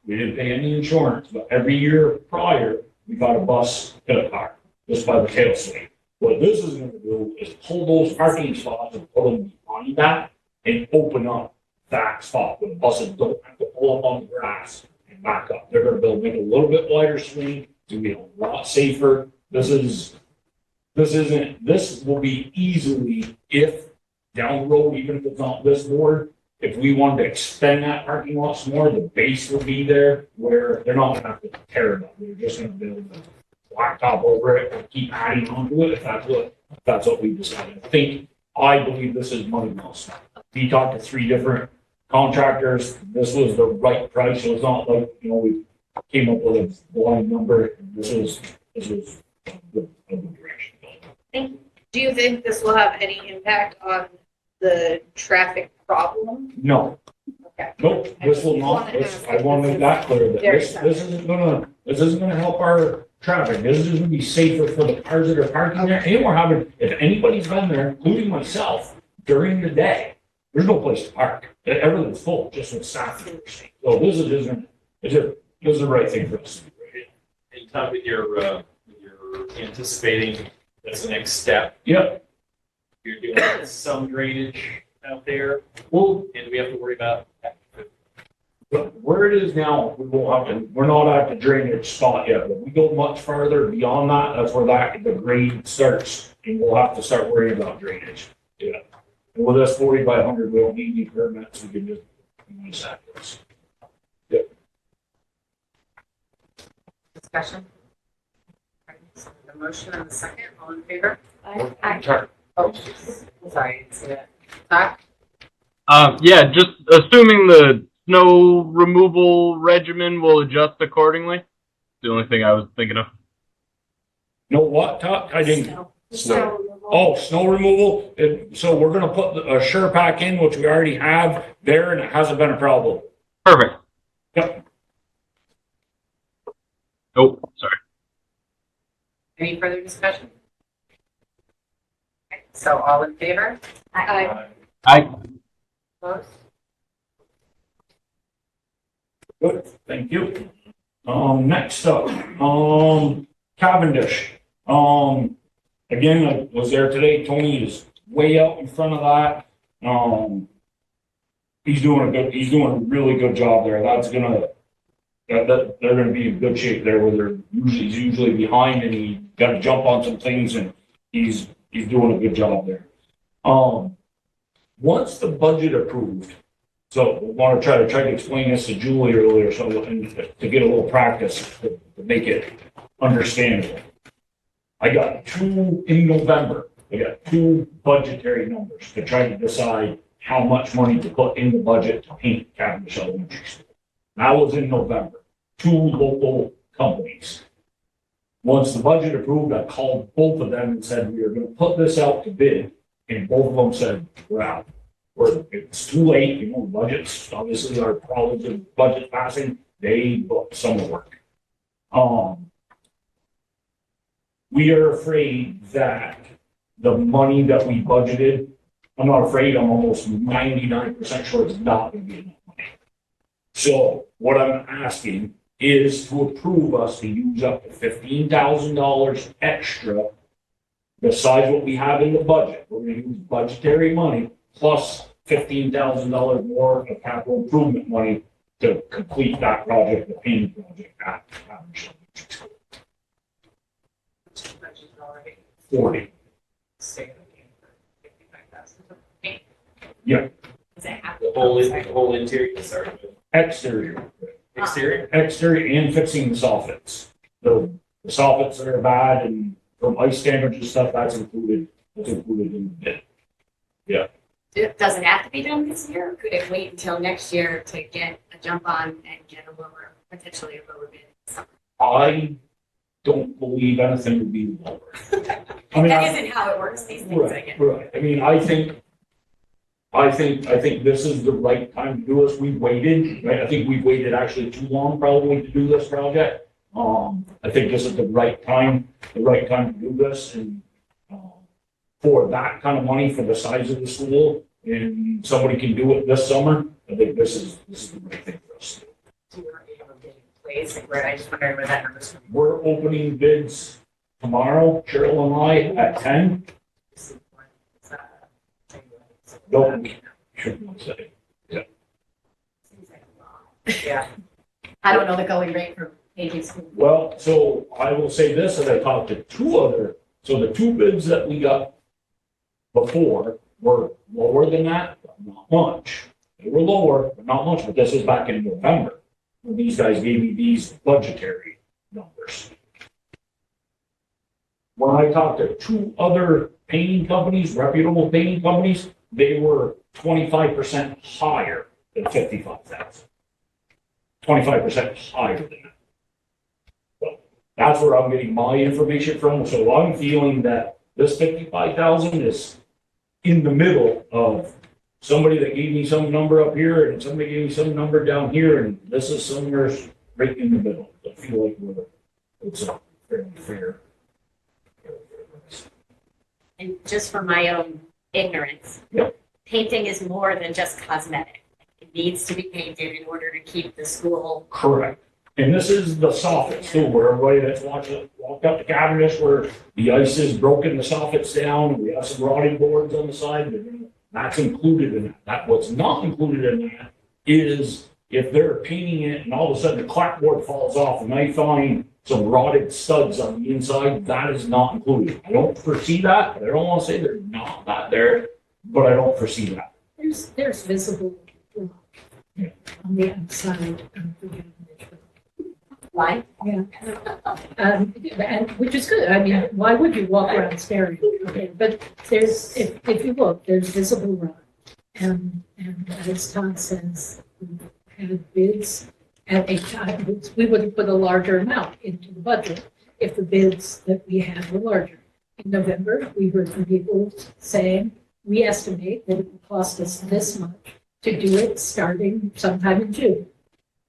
we didn't pay any insurance, but every year prior, we got a bus hit a car just by the tail swing. What this is gonna do is pull those parking spots and put them behind that and open up that spot where the buses don't have to pull up on the grass and back up. They're gonna make a little bit wider swing, it's gonna be a lot safer. This will be easily, if down the road, even if it's not this board, if we wanted to extend that parking lot some more, the base will be there where they're not gonna have to tear it up. They're just gonna build a blacktop over it and keep adding onto it if that's what we decided. I believe this is money well spent. We talked to 3 different contractors. This was the right price. It was not like, we came up with a blind number. This was a good direction. Do you think this will have any impact on the traffic problem? No. Okay. Nope, this will not. I want to make that clear that this isn't gonna help our traffic. This is gonna be safer for the cars that are parking there. And we're having, if anybody's been there, including myself, during the day, there's no place to park. Everything's full, just with staff. So this is the right thing for us. And Tom, you're anticipating that's the next step. Yep. You're doing some drainage out there, Well, and we have to worry about. where it is now, we're not at the drainage spot yet, but we go much farther beyond that, that's where the grade starts, and we'll have to start worrying about drainage. Yeah. And with this 40 by 100, we don't need any permits, we can just use that. Yep. Discussion? So the motion and the second, all in favor? Aye. Oh, sorry, I didn't see that. Todd? Yeah, just assuming the snow removal regimen will adjust accordingly. The only thing I was thinking of. No what, Todd? I didn't. Snow. Oh, snow removal. So we're gonna put a sure pack in, which we already have there, and it hasn't been a problem. Perfect. Yep. Oh, sorry. Any further discussion? Okay, so all in favor? Aye. Opposed? Good, thank you. Next up, Cavendish. Again, I was there today. Tony is way out in front of that. He's doing a really good job there. They're gonna be in good shape there where he's usually behind and he got to jump on some things and he's doing a good job there. Once the budget approved, So I want to try to explain this to Julie earlier, so and to get a little practice to make it understandable. I got two in November. I got two budgetary numbers to try to decide how much money to put in the budget to paint Cavendish Elementary School. That was in November. Two local companies. Once the budget approved, I called both of them and said, we are going to put this out to bid. And both of them said, we're out. It's too late, you know, budgets, obviously our problems with budget passing, they booked summer work. We are afraid that the money that we budgeted, I'm not afraid, I'm almost 99% sure it's not going to be enough money. So what I'm asking is to approve us to use up to $15,000 extra besides what we have in the budget. We're going to use budgetary money plus $15,000 more of capital improvement money to complete that project, the painting project at Cavendish Elementary School. 40. Yeah. The whole interior, sorry. Exterior. Exterior? Exterior and fixing the soffits. The soffits that are bad and from ice standards and stuff, that's included in the bid. Yeah. Does it have to be done this year, or could it wait until next year to get a jump on and get a lower, potentially a lower bid? I don't believe anything would be lower. I mean, That isn't how it works, these things, I get. Right. I mean, I think this is the right time to do this. We waited, right? I think we've waited actually too long probably to do this project. I think this is the right time to do this, and for that kind of money for the size of the school, and somebody can do it this summer, I think this is the right thing for us. Do you already have a bid in place? Like, where, I just wondering where that number's from. We're opening bids tomorrow, Cheryl and I, at 10. Don't, shouldn't say. Yeah. I don't know the going rate for painting school. Well, so I will say this, that I talked to so the two bids that we got before were lower than that, but not much. They were lower, but not much, but this is back in November, when these guys gave me these budgetary numbers. When I talked to two other painting companies, reputable painting companies, they were 25% higher than 55,000. 25% higher than that. So that's where I'm getting my information from. So I'm feeling that this 55,000 is in the middle of somebody that gave me some number up here and somebody gave me some number down here, and this is somewhere right in the middle. I feel like it's a fairly fair. And just for my own ignorance, Yep. painting is more than just cosmetic. It needs to be painted in order to keep the school. Correct. And this is the soffits too, where everybody that's walked up to Cavendish where the ice is broken the soffits down, and we have some rotting boards on the side. That's included in that. What's not included in that is if they're painting it and all of a sudden the clapboard falls off and I find some rotted studs on the inside, that is not included. I don't foresee that, but I don't want to say there's not that there, but I don't foresee that. There's visible rock on the outside of the Cavendish. Why? Yeah. And which is good. I mean, why would you walk around staring? Okay, but there's, if you look, there's visible rock. And as Todd says, we had bids at a time, we would have put a larger amount into the budget if the bids that we had were larger. In November, we heard from people saying, we estimate that it will cost us this much to do it starting sometime in June.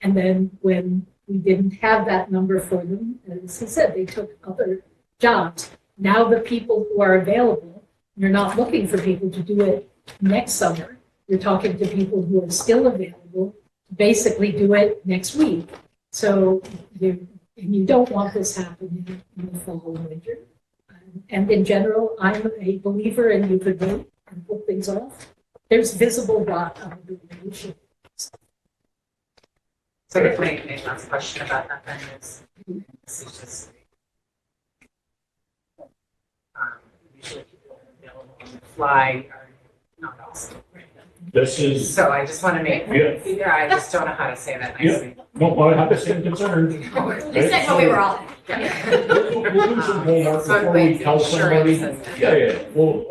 And then when we didn't have that number for them, as I said, they took other jobs. Now the people who are available, you're not looking for people to do it next summer. You're talking to people who are still available to basically do it next week. So you don't want this happening in the fall and winter. And in general, I'm a believer in you could wait and put things off. There's visible rot on the building. So if my last question about that then is, this is just, usually people available on the fly are not also. This is, So I just want to make, Yeah. yeah, I just don't know how to say that nicely. no, I have the same concern. You said how we were all. We'll do some homework before we tell somebody. Yeah, we'll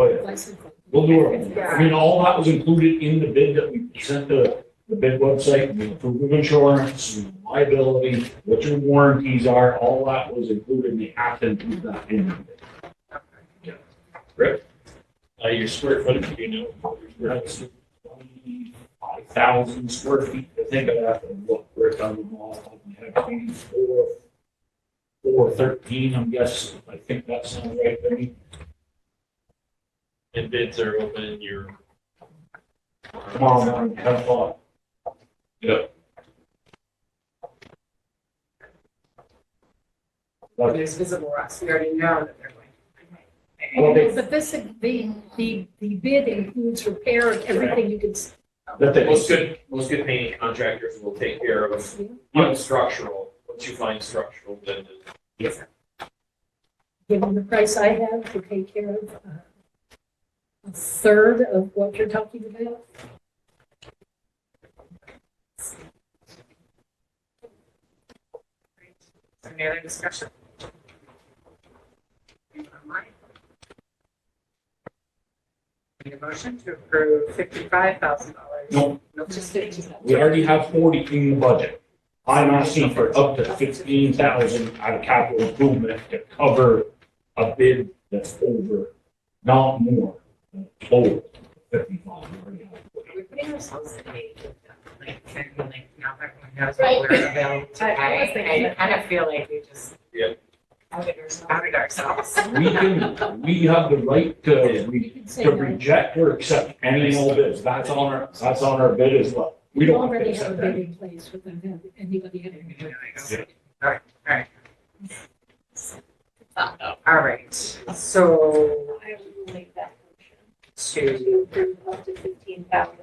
do it. I mean, all that was included in the bid that we sent the bid website, the proof of insurance, liability, what your warranties are, all that was included, and they have to include that in the bid. Yeah. Rick? Your square footage, you know, That's 25,000 square feet, I think I'd have to look, Rick, on the wall, we have 413, I'm guessing, I think that sounds right to me. and bids are open in your. Tomorrow morning, 10 o'clock. Yep. There's visible rust. We already know that they're going. Well, they- But this, the bid includes repair of everything you can, That they, Most good painting contractors will take care of structural. Once you find structural, then given the price I have, to take care of a third of what you're talking about. Any other discussion? Need a motion to approve $55,000? no, No, just 15. we already have 40 in the budget. I'm asking for up to 15,000 out of capital improvement to cover a bid that's over, not more, total 55. We're putting ourselves in a, like, kind of like, now everyone knows what we're available to pay. I kind of feel like we just. Yeah. Outed ourselves. We have the right to, You can say to no. reject or accept any and all bids. That's on our bid as well. We We don't have to already have a accept bid any. in place without having anybody having. Yeah. All right, so I will make that to, motion to approve up to 15,000.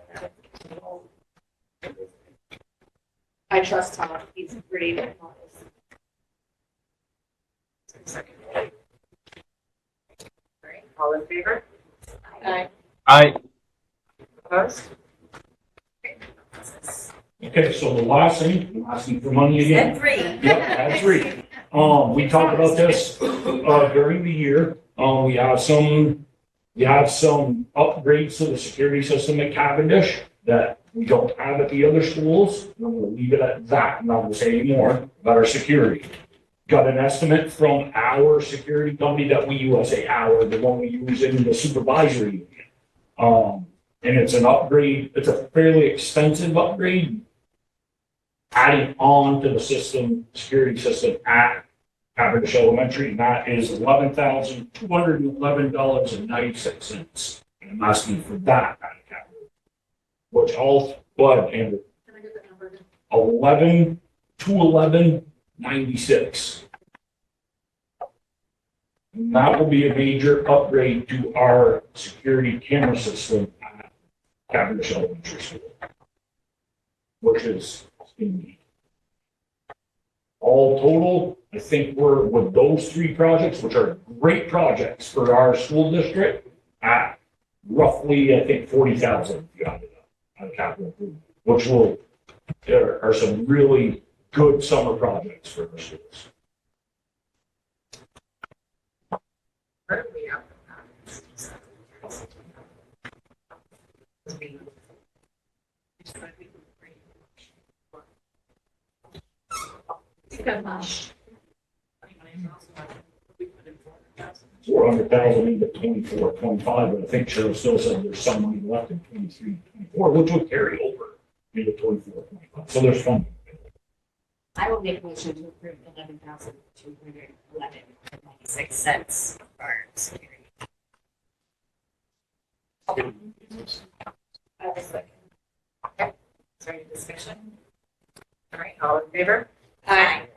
I trust Tom, he's pretty honest. second. All right, all in favor? I Opposed? Okay, so the last thing, I'm asking for money again. Said 3. Yep, that's three. We talked about this, during the year. We have some upgrades to the security system at Cavendish that we don't have at the other schools. I'm gonna leave it at that, I'm not gonna say any more about our security. Got an estimate from our security company that we use, I say our, the one we use in the supervisory union. And it's an upgrade, it's a fairly expensive upgrade. Adding on to the system, security system at Cavendish Elementary, and that is $11,211.96. And I'm asking for that out of capital. Which all, but, and 11,211.96. And that will be a major upgrade to our security camera system at Cavendish Elementary School. Which is all total, I think we're with those three projects, which are great projects for our school district, at roughly, I think, 40,000 if you add it up on capital improvement, which will, there are some really good summer projects for our schools. Where are we at? $400,000 into 24, 25, but I think Cheryl still said there's some money left in 23, 24, which will carry over into 24, 25. So there's funding. I will make a motion to approve $11,211.96 for security. I was like, Is there any discussion? All right, all in favor? Aye.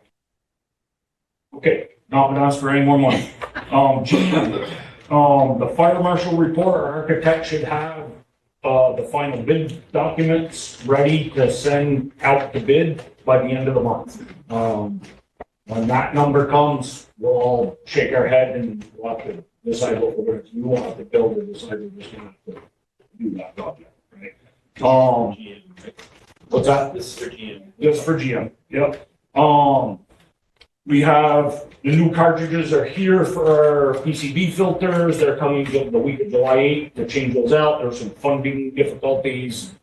Okay, not gonna ask for any more money. The fire marshal report, our architect should have, the final bid documents ready to send out to bid by the end of the month. When that number comes, we'll all shake our head and we'll have to decide what we're gonna do. We'll have to build and decide we're just gonna have to do that project, right? What's that? This is for GM. Just for GM, yep. We have, the new cartridges are here for our PCB filters, they're coming the week of July 8th to change those out, there's some funding difficulties,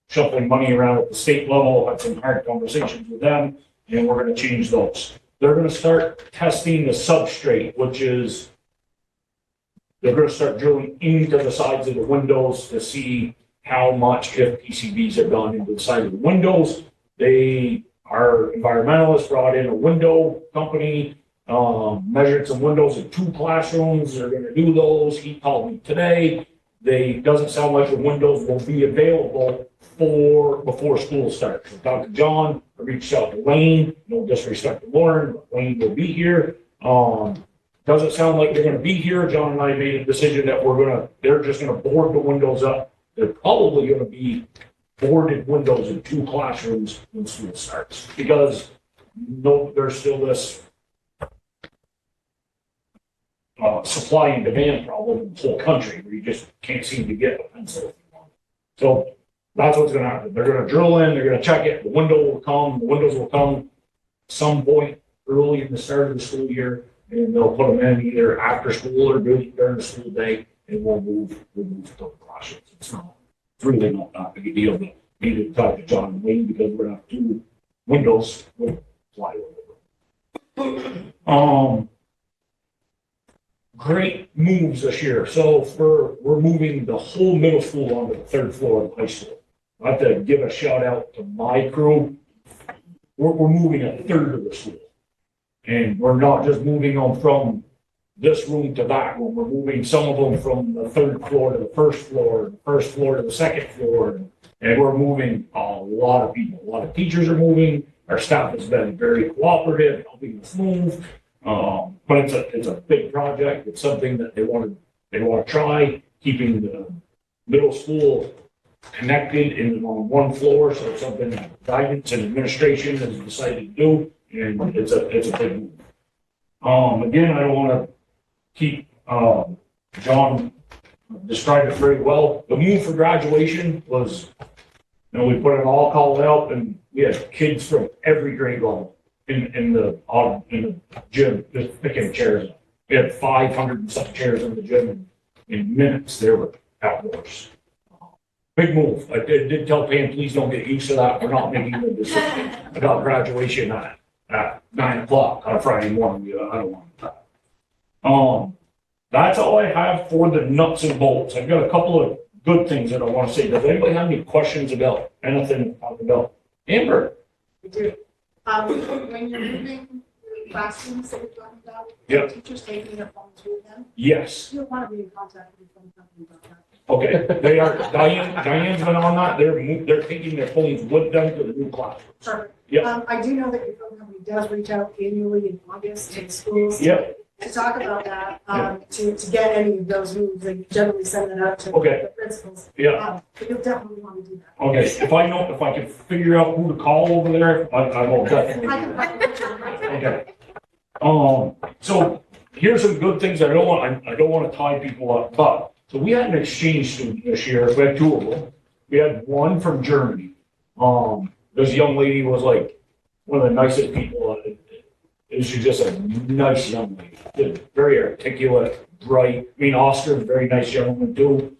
shuffling money around at the state level, had some hard conversations with them, and we're gonna change those. They're gonna start testing the substrate, which is, they're gonna start drilling into the sides of the windows to see how much if PCBs have gone into the side of the windows. Our environmentalists brought in a window company, measured some windows in 2 classrooms. They're gonna do those. He called me today. Doesn't sound like the windows will be available before school starts. So Dr. John, I reached out to Wayne, no disrespect to Lauren, but Wayne will be here. Doesn't sound like they're gonna be here. John and I made a decision that they're just gonna board the windows up. They're probably gonna be boarded windows in 2 classrooms when school starts, because there's still this supply and demand problem in the whole country where you just can't seem to get a pencil. So that's what's gonna happen. They're gonna drill in, they're gonna check it, the windows will come some point early in the start of the school year, and they'll put them in either after school or during the school day, and we'll move to the classrooms. It's really not that big a deal, but we need to talk to John and Wayne because we're gonna have 2 windows with plywood. Great moves this year. So we're moving the whole middle school onto the 3rd floor of the high school. I have to give a shout out to my crew. We're moving a third of the school, and we're not just moving them from this room to that room. We're moving some of them from the 3rd floor to the 1st floor, the 1st floor to the 2nd floor, and we're moving a lot of people. A lot of teachers are moving. Our staff has been very cooperative, helping us move. But it's a big project. It's something that they want to try, keeping the middle school connected and on 1 floor. So it's something that guidance and administration has decided to do, and it's a big move. Again, I don't want to keep, John described it very well. The move for graduation was, we put an all call out, and we had kids from every grade level in the gym, just picking chairs up. We had 500 and some chairs in the gym, and in minutes they were outdoors. Big move. I did tell Pam, please don't get used to that. We're not making a decision about graduation at 9 o'clock on a Friday morning. I don't want that. That's all I have for the nuts and bolts. I've got a couple of good things that I want to say. Does anybody have any questions about anything about Amber? We do. When you're moving classrooms that we're talking about, Yep. teachers taking their phones with them, Yes. you'll want to be in contact with the phone company about that. Okay, they are. Diane's been on that. They're taking their phones with them to the new classrooms. Perfect. Yep. I do know that your phone company does reach out annually in August to the schools. Yep. To talk about that, to get any of those moves, they generally send it out to Okay. the principals. Yeah. But you'll definitely want to do that. Okay. If I can figure out who to call over there, I will definitely. Okay. So here's some good things. I don't want to tie people up, but so we had an exchange student this year. We had 2 of them. We had one from Germany. This young lady was like one of the nicest people. She's just a nice young lady, very articulate, bright. I mean, Oscar's a very nice gentleman too.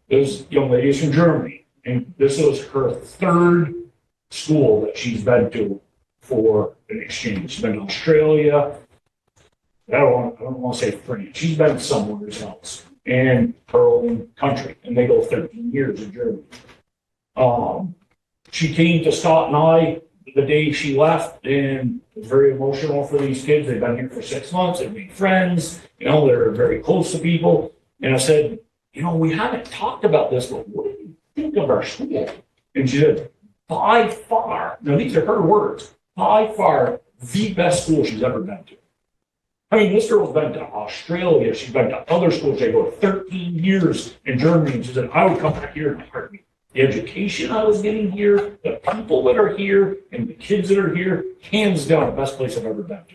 This young lady is from Germany, and this was her 3rd school that she's been to for an exchange. She's been to Australia. I don't want to say France. She's been somewhere else in her own country, and they go 13 years in Germany. She came to Scott and I the day she left, and it was very emotional for these kids. They've been here for 6 months. They've made friends. They're very close to people. And I said, we haven't talked about this, but what do you think of our school? And she said, by far, now these are her words, by far the best school she's ever been to. I mean, this girl's been to Australia. She's been to other schools. They go 13 years in Germany. And she said, I would come back here in a heartbeat. The education I was getting here, the people that are here, and the kids that are here, hands down, the best place I've ever been to.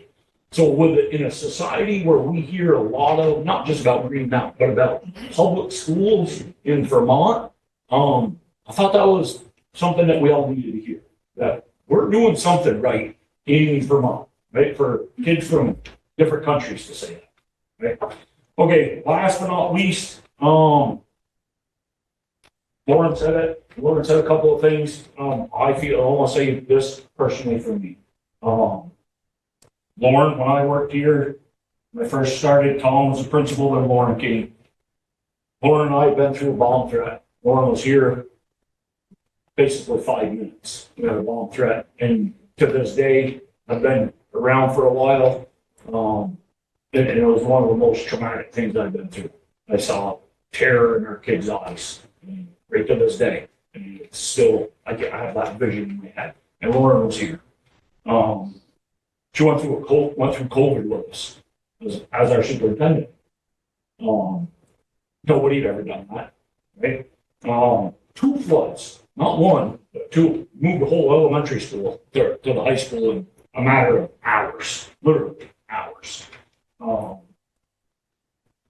So in a society where we hear a lot of, not just about Green Mountain, but about public schools in Vermont, I thought that was something that we all needed to hear, that we're doing something right in Vermont, right? For kids from different countries to say that, right? Okay, last but not least, Lauren said it. Lauren said a couple of things. I want to say this personally for me. Lauren, when I worked here, when I first started, Tom was the principal, then Lauren came. Lauren and I have been through a bomb threat. Lauren was here basically 5 minutes. We had a bomb threat. And to this day, I've been around for a while. And it was one of the most traumatic things I've been through. I saw terror in our kids' eyes, right to this day. And it's still, I have that vision in my head. And Lauren was here. She went through COVID with us as our superintendent. Nobody had ever done that, right? 2 floods, not one, but 2. Moved the whole elementary school to the high school in a matter of hours, literally hours.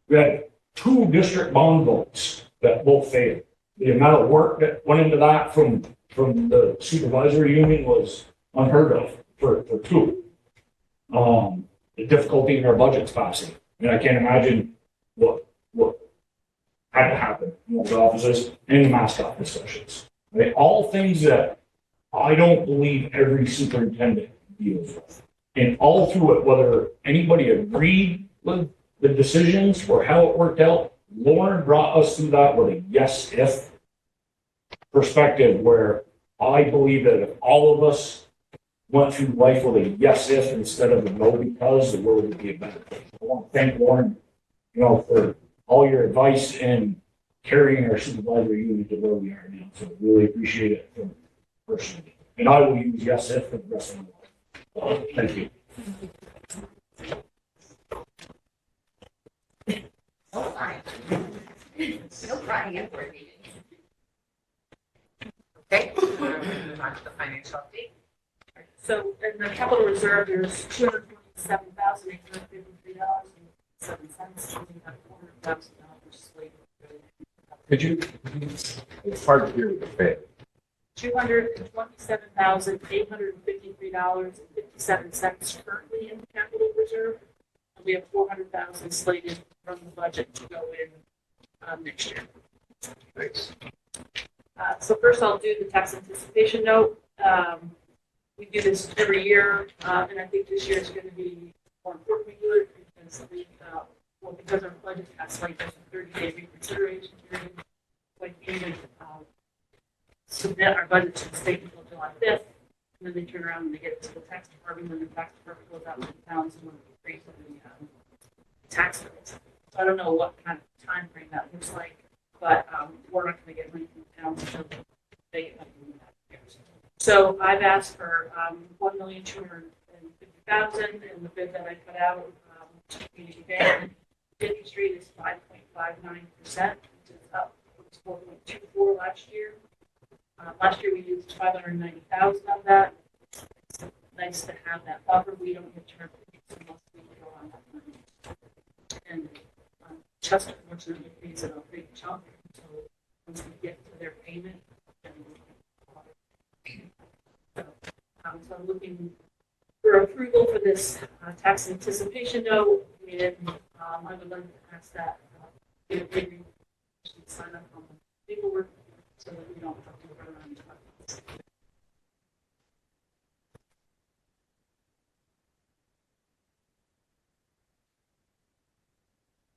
We had 2 district bond votes that both failed. The amount of work that went into that from the supervisory union was unheard of for 2. The difficulty in our budgets passing. I mean, I can't imagine what had to happen in those offices and the mascot discussions. Right? All things that I don't believe every superintendent deals with. And all through it, whether anybody agreed with the decisions or how it worked out, Lauren brought us through that with a yes if perspective, where I believe that if all of us went through life with a yes if instead of a no because, the world would be a better place. I want to thank Lauren, for all your advice and carrying our supervisory unit to where we are now. So really appreciate it from personally. And I will use yes if for the rest of my life. Thank you. No crying. No crying at board meetings. Okay, move on to the financial update. So in the capital reserve, there's $227,853.07. We have $400,000 slated. Could you, it's hard to hear the bit. $227,853.57 currently in the capital reserve. And we have $400,000 slated from the budget to go in next year. Thanks. So first I'll do the tax anticipation note. We do this every year, and I think this year is going to be more important we do it because our budget has like a 30-day reconsideration period. Like we would submit our budget to the state until July 5th, and then they turn around and they get it to the tax department, and the tax department goes out to the towns and increase the tax rates. So I don't know what kind of time frame that looks like, but we're not going to get money from the towns until they get money from the taxpayers. So I've asked for $1,250,000, and the bid that I put out to community bank interest rate is 5.59%, which is up. It was 4.24 last year. Last year we used 590,000 of that. It's nice to have that buffer. We don't get term unless we go on that money. And Chester fortunately pays it a big chunk. So once we get to their payment, then so I'm looking for approval for this tax anticipation note, and I would like to ask that get a big sign up on the paperwork so that we don't have to run around talking.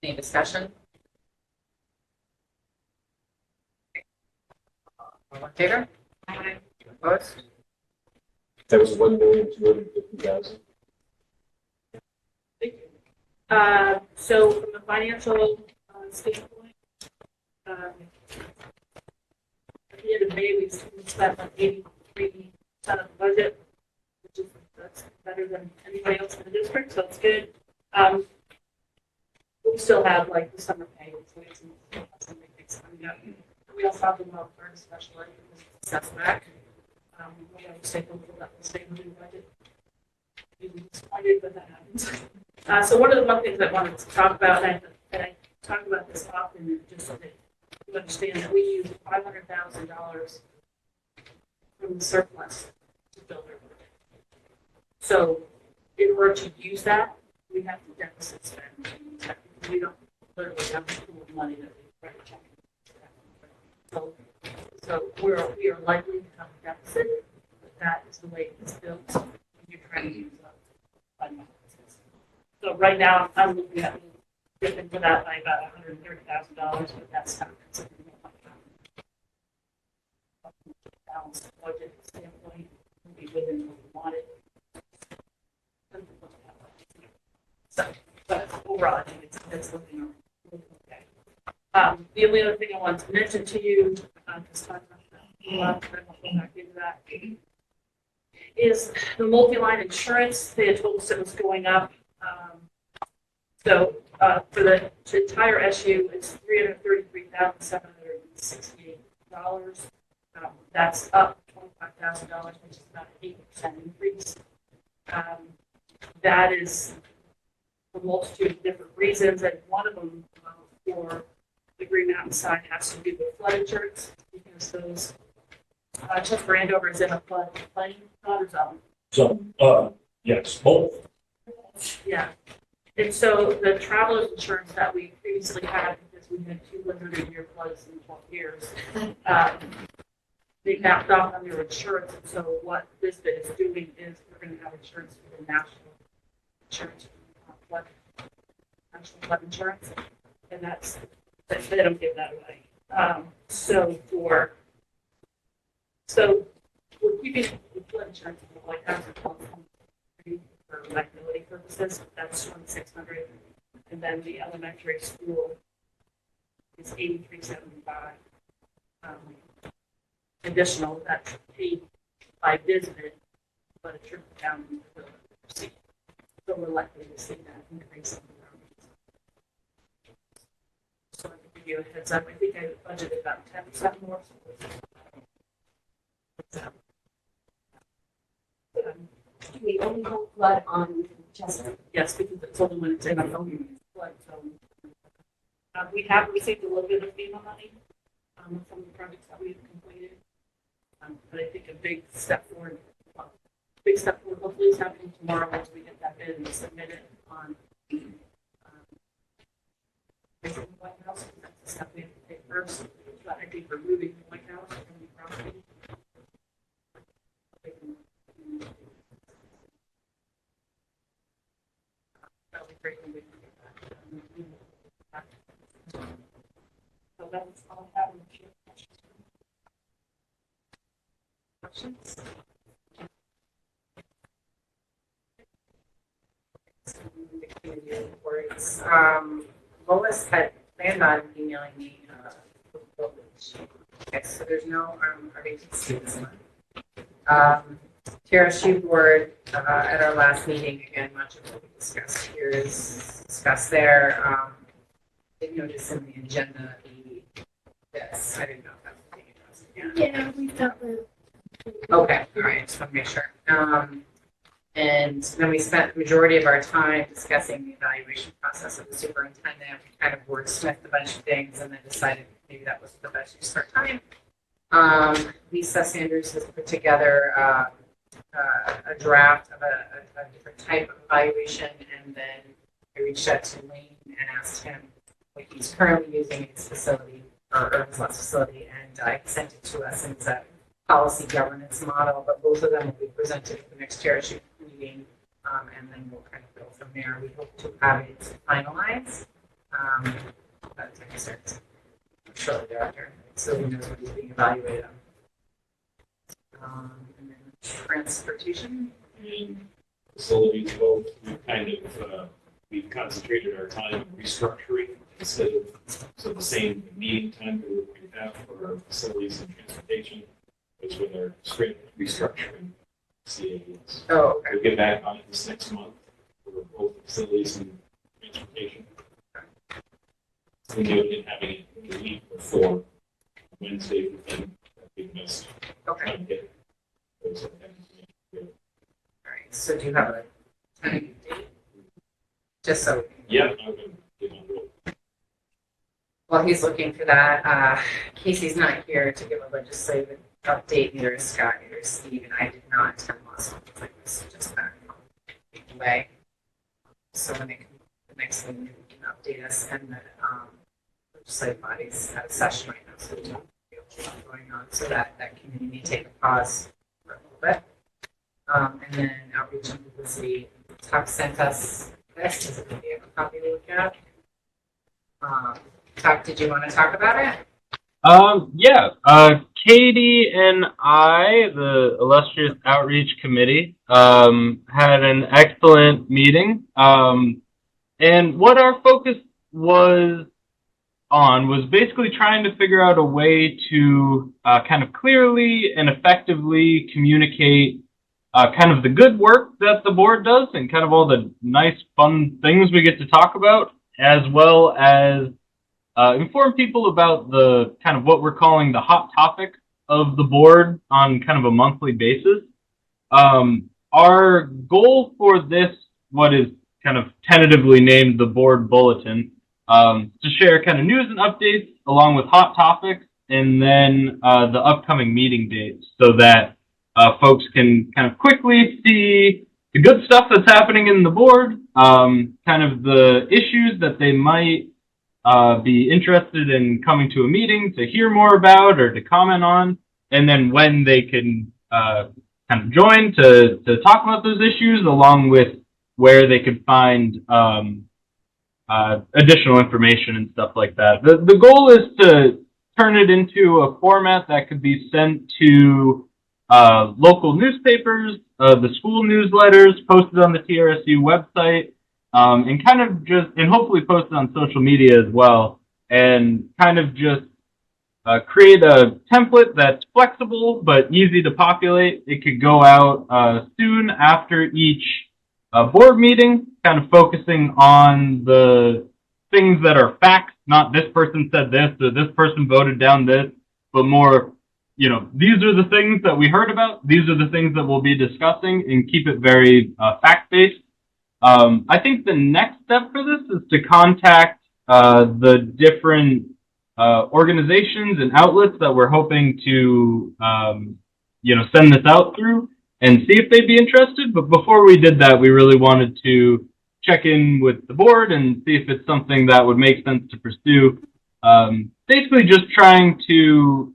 Any discussion? All in favor? Aye. Opposed? That was 1,250,000. So from a financial standpoint, at the end of May, we spent like 83% of the budget, which is that's better than anybody else in the district, so it's good. We still have like the summer pay, so we have some big things coming up. We also have the welfare special ed because it's assessed back. We have to take a little bit of the state within budget. Usually disappointed, but that happens. So one of the things I wanted to talk about, and I talk about this often, is just that you understand that we use $500,000 from the surplus to build our budget. So in order to use that, we have to deficit spend. We don't literally have the pool of money that we write a check. So we are likely to have a deficit, but that is the way it's built. And you're trying to use up fund balances. So right now, I'm looking at dipping for that by about $130,000, but that's not considered balanced budget standpoint, will be within what we wanted. So, but overall, I think it's looking okay. The only other thing I wanted to mention to you, just talking about that, and we'll go back into that, is the multi-line insurance. They had told us it was going up. So for the entire SU, it's $333,768. That's up $25,000, which is about an 8% increase. That is a multitude of different reasons, and one of them for the Green Mountain side has to do with flood insurance, because those Chester Andover is in a floodplain zone. So, yes, both. Yeah. And so the traveler's insurance that we previously had, because we had 200-year floods in 12 years, they backed off on their insurance. And so what this bit is doing is we're going to have insurance for the national insurance, national flood insurance, and they don't give that away. So we're keeping the flood insurance for the White House for liability purposes. That's $2,600, and then the elementary school is $83.75. Additional that's paid by visit, but it trickles down into the receipt. So we're likely to see that increase in the So I can give you a heads up. I think I budgeted about 10% more. Do we only hold flood on Chester? Yes, because it's only when it's in a flood zone. We have received a little bit of FEMA money from the projects that we've completed. But I think a big step forward hopefully is happening tomorrow once we get that bid and submit it on the White House. That's the stuff we have to pay first. But I think removing the White House from the property. That'll be great when we can get that. So that's all I have. Questions? Lois had planned on emailing me. Okay, so there's no RBTC this month. TRSU board at our last meeting, again, much of what we discussed here is discussed there. Did notice in the agenda this. I didn't know if that's what it was. Yeah, we've got the. Okay, all right, just want to make sure. And then we spent the majority of our time discussing the evaluation process of the superintendent. We kind of wordsmithed a bunch of things and then decided maybe that was the best use of our time. Lisa Sanders has put together a draft of a different type of evaluation, and then I reached out to Wayne and asked him what he's currently using in his facility, or his last facility, and I sent it to us, and it's a policy governance model, but both of them will be presented at the next TRSU meeting, and then we'll kind of go from there. We hope to have it finalized by the time it starts shortly thereafter, so he knows what he's being evaluated on. And then transportation. And facilities, both, we've concentrated our time on restructuring instead of, so the same meeting time that we're going to have for our facilities and transportation. Is when they're straight restructuring CAEs. Oh, okay. We'll get back on it this next month for both facilities and transportation. We didn't have any the week before Wednesday within that big mess. Okay. To get those All right. So do you have a time date? Just so. Yeah, I'm going to get on it. while he's looking for that, Casey's not here to give a legislative update, neither is Scott, neither is Steve, and I did not attend last month. I was just back away. So when they come the next thing, they can update us, and the legislative body's at a session right now, so there's not a lot going on, so that committee may take a pause for a little bit. And then outreach and publicity, Tuck sent us this, is it going to be a copy to look at? Tuck, did you want to talk about it? Yeah. Katie and I, the illustrious outreach committee, had an excellent meeting. And what our focus was on was basically trying to figure out a way to kind of clearly and effectively communicate kind of the good work that the board does and kind of all the nice, fun things we get to talk about, as well as inform people about the kind of what we're calling the hot topic of the board on kind of a monthly basis. Our goal for this, what is kind of tentatively named the board bulletin, to share kind of news and updates along with hot topics, and then the upcoming meeting dates, so that folks can kind of quickly see the good stuff that's happening in the board, kind of the issues that they might be interested in coming to a meeting to hear more about or to comment on, and then when they can kind of join to talk about those issues, along with where they could find additional information and stuff like that. The goal is to turn it into a format that could be sent to local newspapers, the school newsletters, posted on the TRSU website, and kind of just, and hopefully posted on social media as well, and kind of just create a template that's flexible but easy to populate. It could go out soon after each board meeting, kind of focusing on the things that are facts, not this person said this or this person voted down this, but more, you know, these are the things that we heard about, these are the things that we'll be discussing, and keep it very fact-based. I think the next step for this is to contact the different organizations and outlets that we're hoping to, you know, send this out through and see if they'd be interested. But before we did that, we really wanted to check in with the board and see if it's something that would make sense to pursue. Basically just trying to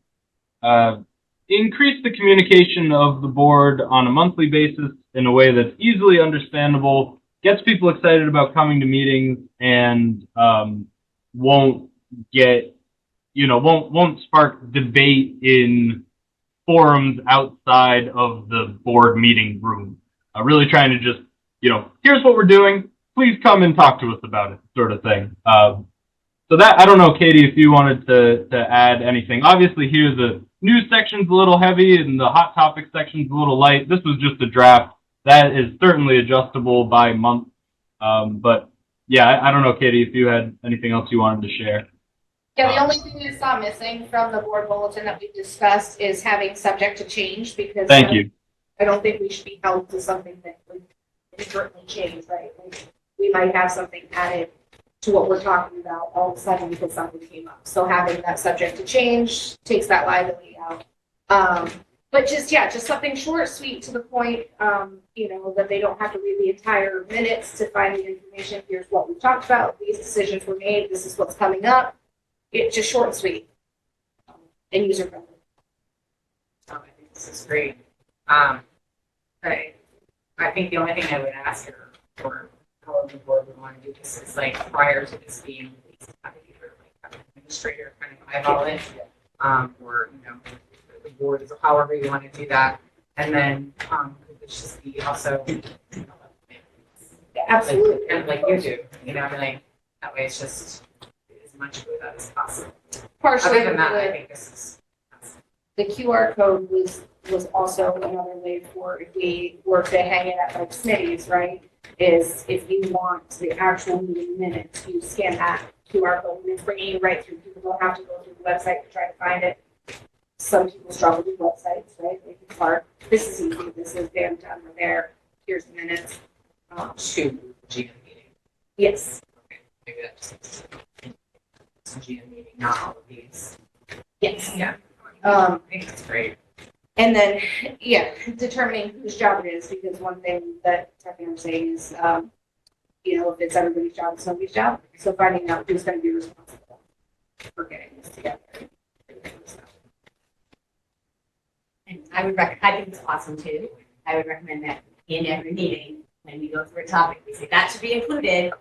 increase the communication of the board on a monthly basis in a way that's easily understandable, gets people excited about coming to meetings, and won't get, you know, won't spark debate in forums outside of the board meeting room. Really trying to just, you know, here's what we're doing, please come and talk to us about it, sort of thing. So that, I don't know, Katie, if you wanted to add anything. Obviously here the news section's a little heavy and the hot topic section's a little light. This was just a draft. That is certainly adjustable by month. But yeah, I don't know, Katie, if you had anything else you wanted to share. Yeah, the only thing you saw missing from the board bulletin that we discussed is having subject to change, because Thank you. I don't think we should be held to something that would inadvertently change, right? Like, we might have something added to what we're talking about all of a sudden because something came up. So having that subject to change takes that liability out. But just, yeah, just something short, sweet, to the point, you know, that they don't have to read the entire minutes to find the information. Here's what we talked about. These decisions were made. This is what's coming up. It's just short and sweet and user friendly. I think this is great. I think the only thing I would ask her, or how the board would want to do this, is like prior to this being released, have either like have an administrator kind of eyeball it, or you know, the board is however you want to do that, and then it should just be also, you know, Absolutely, like, kind of like you do, you know, like that way it's just as much of that as possible. partially. Other than that, I think this is. The QR code was also another way for, if we were to hang it at like Smitty's, right? Is if you want the actual meeting minutes, you scan that QR code and it's bringing you right through. People don't have to go through the website to try to find it. Some people struggle with websites, right? Like it's hard. This is easy. This is bam, done, we're there. Here's the minutes. To GM meeting. Yes. Okay, maybe that's. GM meeting, not all of these. Yes. Yeah. Um, I think that's great. and then, yeah, determining whose job it is, because one thing that Stephanie was saying is, if it's everybody's job, it's nobody's job. So finding out who's gonna be responsible for getting this together. And I think it's awesome too. I would recommend that in every meeting, when we go through a topic, we say that should be included.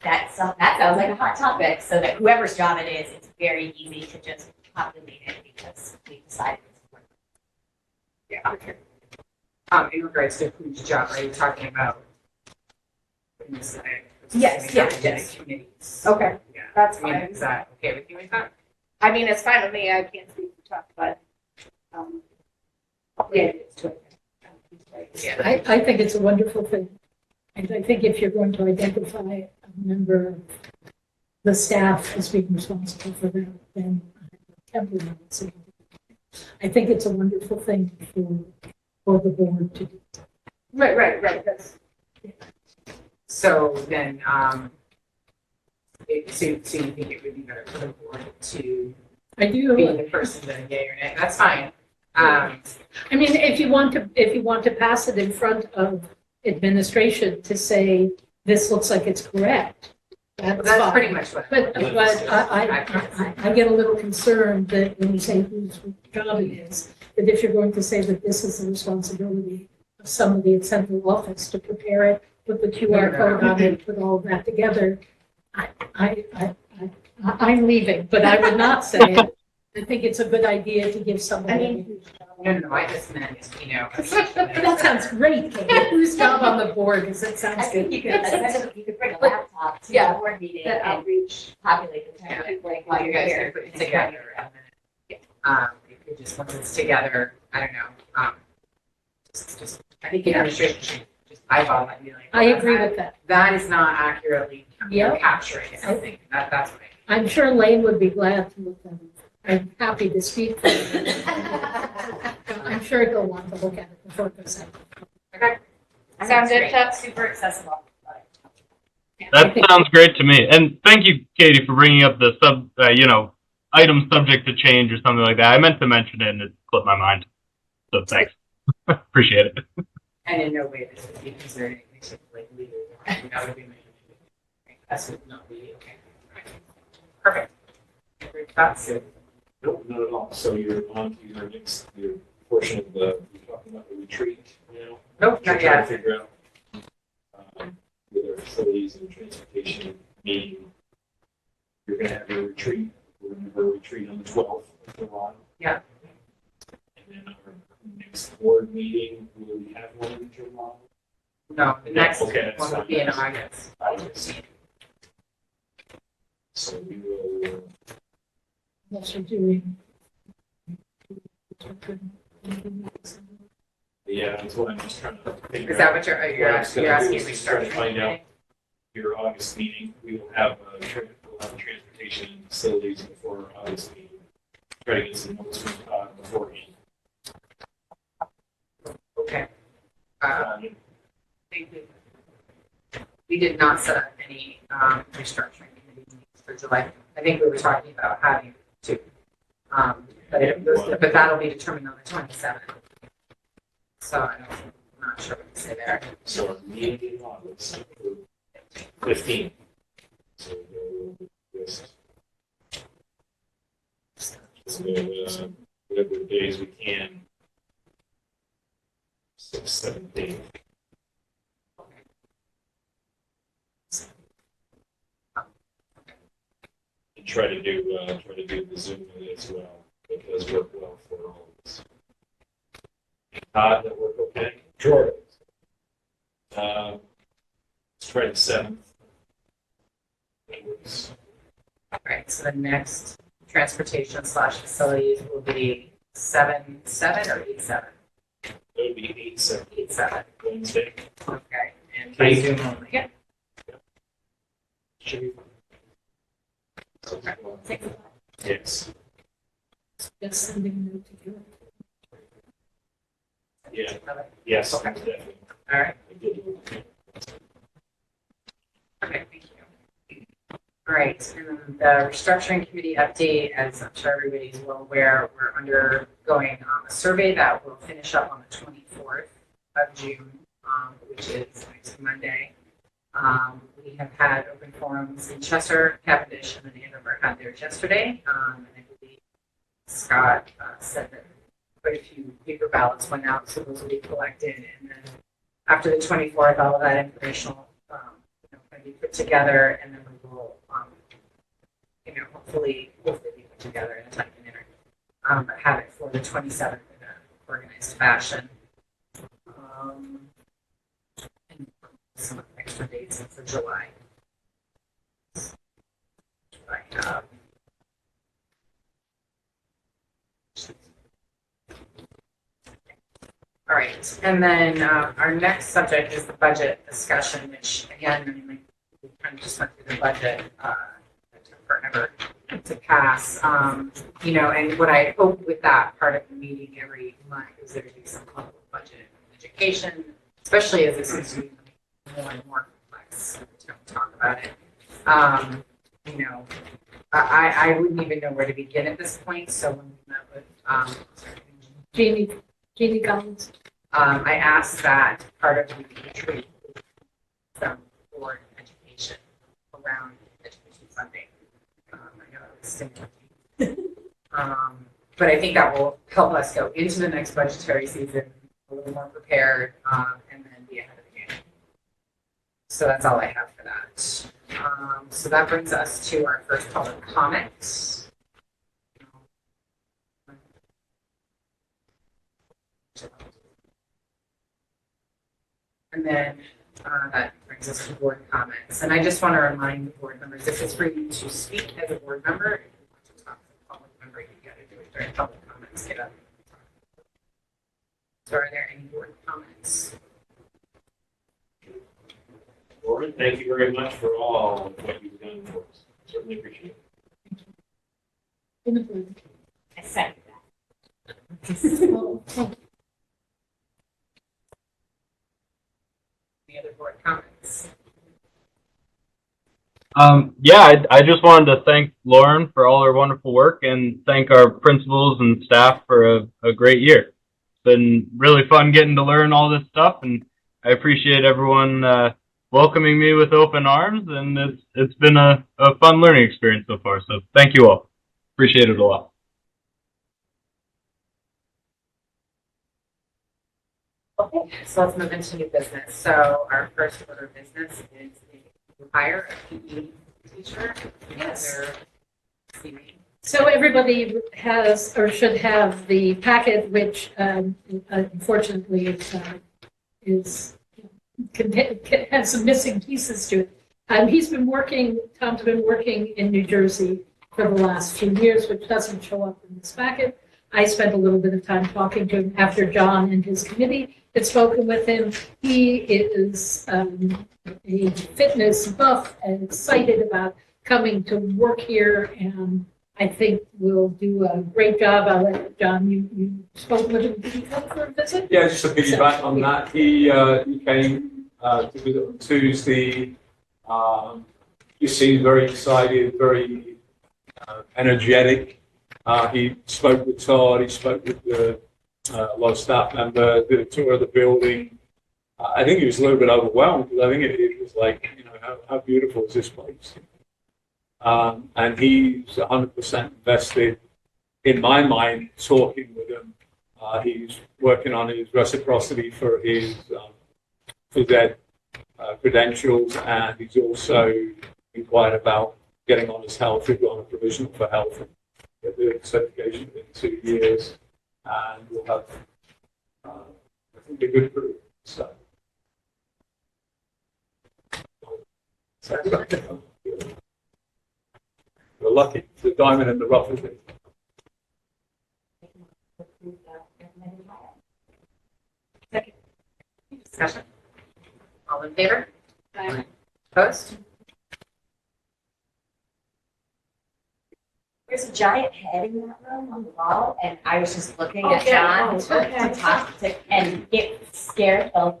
That sounds like a hot topic, so that whoever's job it is, it's very easy to just populate it because we decided it's important. Yeah. Okay. In regards to whose job are you talking about? Yes. Committees. Okay, Yeah. that's I mean, fine. is that okay with you, Lisa? I mean, it's fine with me. I can't speak for Chuck, but, yeah, it's to it. Yeah. I think it's a wonderful thing. And I think if you're going to identify a member of the staff as being responsible for that, then I think it's a wonderful thing for the board to do. Right, that's. So then, so you think it would be better for the board to I do. be the person that yay or nay? That's fine. I mean, if you want to pass it in front of administration to say, this looks like it's correct, that's fine. pretty much what. But I get a little concerned that when you say whose job it is, that if you're going to say that this is the responsibility of somebody at central office to prepare it, put the QR code on it, put all of that together, I'm leaving, but I would not say it. I think it's a good idea to give somebody. No, I just meant, That sounds great, Kate. Whose job on the board? Because it sounds I think good. you could bring a laptop to the board meeting That and outreach. populate the Yeah. template like you while you're guys here. can put it together and then, you could just, once it's together, I don't know, just, I think the administration should just eyeball it and be like. I well, agree that's with that. not- That is not accurately Yeah. capturing something, that's what I'm sure Lane would be glad to look at it. I'm happy to speak for him. I'm sure he'll want to look at it before it goes out. Okay. Sounds good, Great. Chuck? Super accessible. That sounds great to me. And thank you, Katie, for bringing up the item subject to change or something like that. I meant to mention it and it slipped my mind. So thanks. Appreciate it. And in no way this would be considered anything sort of like legal. That would be my, that would not be, okay. Perfect. That's good. Nope, not at all. So you're on to your portion of you're talking about the retreat now? Nope, You're not trying to yet. figure out, with our facilities and transportation meeting, you're gonna have your retreat. We're gonna have a retreat on the 12th of July. Yeah. And then our next board meeting, will we have one in July? No, the next Okay, that's one would fine. be in August. August. So we will, Unless you're doing. yeah, that's what I'm just trying to figure out. Is that what you're What I was gonna do asking? is just try to find out your August meeting. We will have transportation and facilities before our August meeting. Try to get some notes from Todd beforehand. Okay. We did not set up any restructuring committee meetings for July. I think we were talking about having two. But that'll be determined on the 27th. So I'm not sure what to say there. So our meeting in August, 15. So we'll just, whatever days we can. 6, 7 days. And try to do the Zoom as well. It does work well for all of us. Todd, that work okay? Sure. Let's try the 7th. That works. All right, so the next transportation / facilities will be 7/7 or 8/7? That would be 8/7 8/7. Wednesday. Okay, and by Zoom only. Yeah. Should be fine. Okay. 6 o'clock. Yes. Just sending a note to you. Yeah. Yes. Definitely. All right. I did. Okay, thank you. All right. right, and then the restructuring committee update, as I'm sure everybody's well aware, we're undergoing a survey that will finish up on the 24th of June, which is next Monday. We have had open forums in Chester, Cavendish, and then Andover had theirs yesterday. And I believe Scott said that quite a few paper ballots went out, so those will be collected. And then after the 24th, all of that information can be put together, and then we will, hopefully be put together in a timely manner. But have it for the 27th in an organized fashion. And some extra dates for July. All right, and then our next subject is the budget discussion, which again, we kind of just went through the budget. It took forever to pass. And what I hope with that part of the meeting every month is there to be some level of budget education, especially as this is becoming more and more complex. We don't talk about it. I wouldn't even know where to begin at this point. So when we met with Jamie Collins. I asked that part of the retreat some board education around education funding. I know it was stimulating. But I think that will help us go into the next budgetary season a little more prepared and then be ahead of the game. So that's all I have for that. So that brings us to our first public comment. And then that brings us to board comments. And I just want to remind the board members, this is for you to speak as a board member. If you want to talk as a public member, you got to do it during public comments. Get up. So are there any board comments? Lauren, thank you very much for all of what you've done for us. Certainly appreciate it. I second that. Well, thank you. Any other board comments? I just wanted to thank Lauren for all her wonderful work and thank our principals and staff for a great year. It's been really fun getting to learn all this stuff, and I appreciate everyone welcoming me with open arms, and it's been a fun learning experience so far. So thank you all. Appreciate it a lot. Okay, so let's move into new business. So our first order of business is the hire a PE teacher. Yes. CV. So everybody has or should have the packet, which unfortunately has some missing pieces to it. Tom's been working in New Jersey for the last few years, which doesn't show up in this packet. I spent a little bit of time talking to him after John and his committee had spoken with him. He is a fitness buff and excited about coming to work here, and I think will do a great job. I'll let John, you spoke with him. Did he come for a visit? Yeah, just to piggyback on that, he came to visit on Tuesday. He seemed very excited, very energetic. He spoke with Todd, he spoke with a lot of staff members, did a tour of the building. I think he was a little bit overwhelmed because I think it was like, how beautiful is this place? And he's 100% invested, in my mind, talking with him. He's working on his reciprocity for his phys ed credentials, and he's also inquired about getting on his health. We've got on a provisional for health and get the certification in 2 years, and we'll have, I think, a good group. So. We're lucky. It's a diamond in the rough, isn't it? Second. Discussion? All in favor? Aye. Opposed? There's a giant head in that room on the wall, and I was just looking at John to talk to and get scared of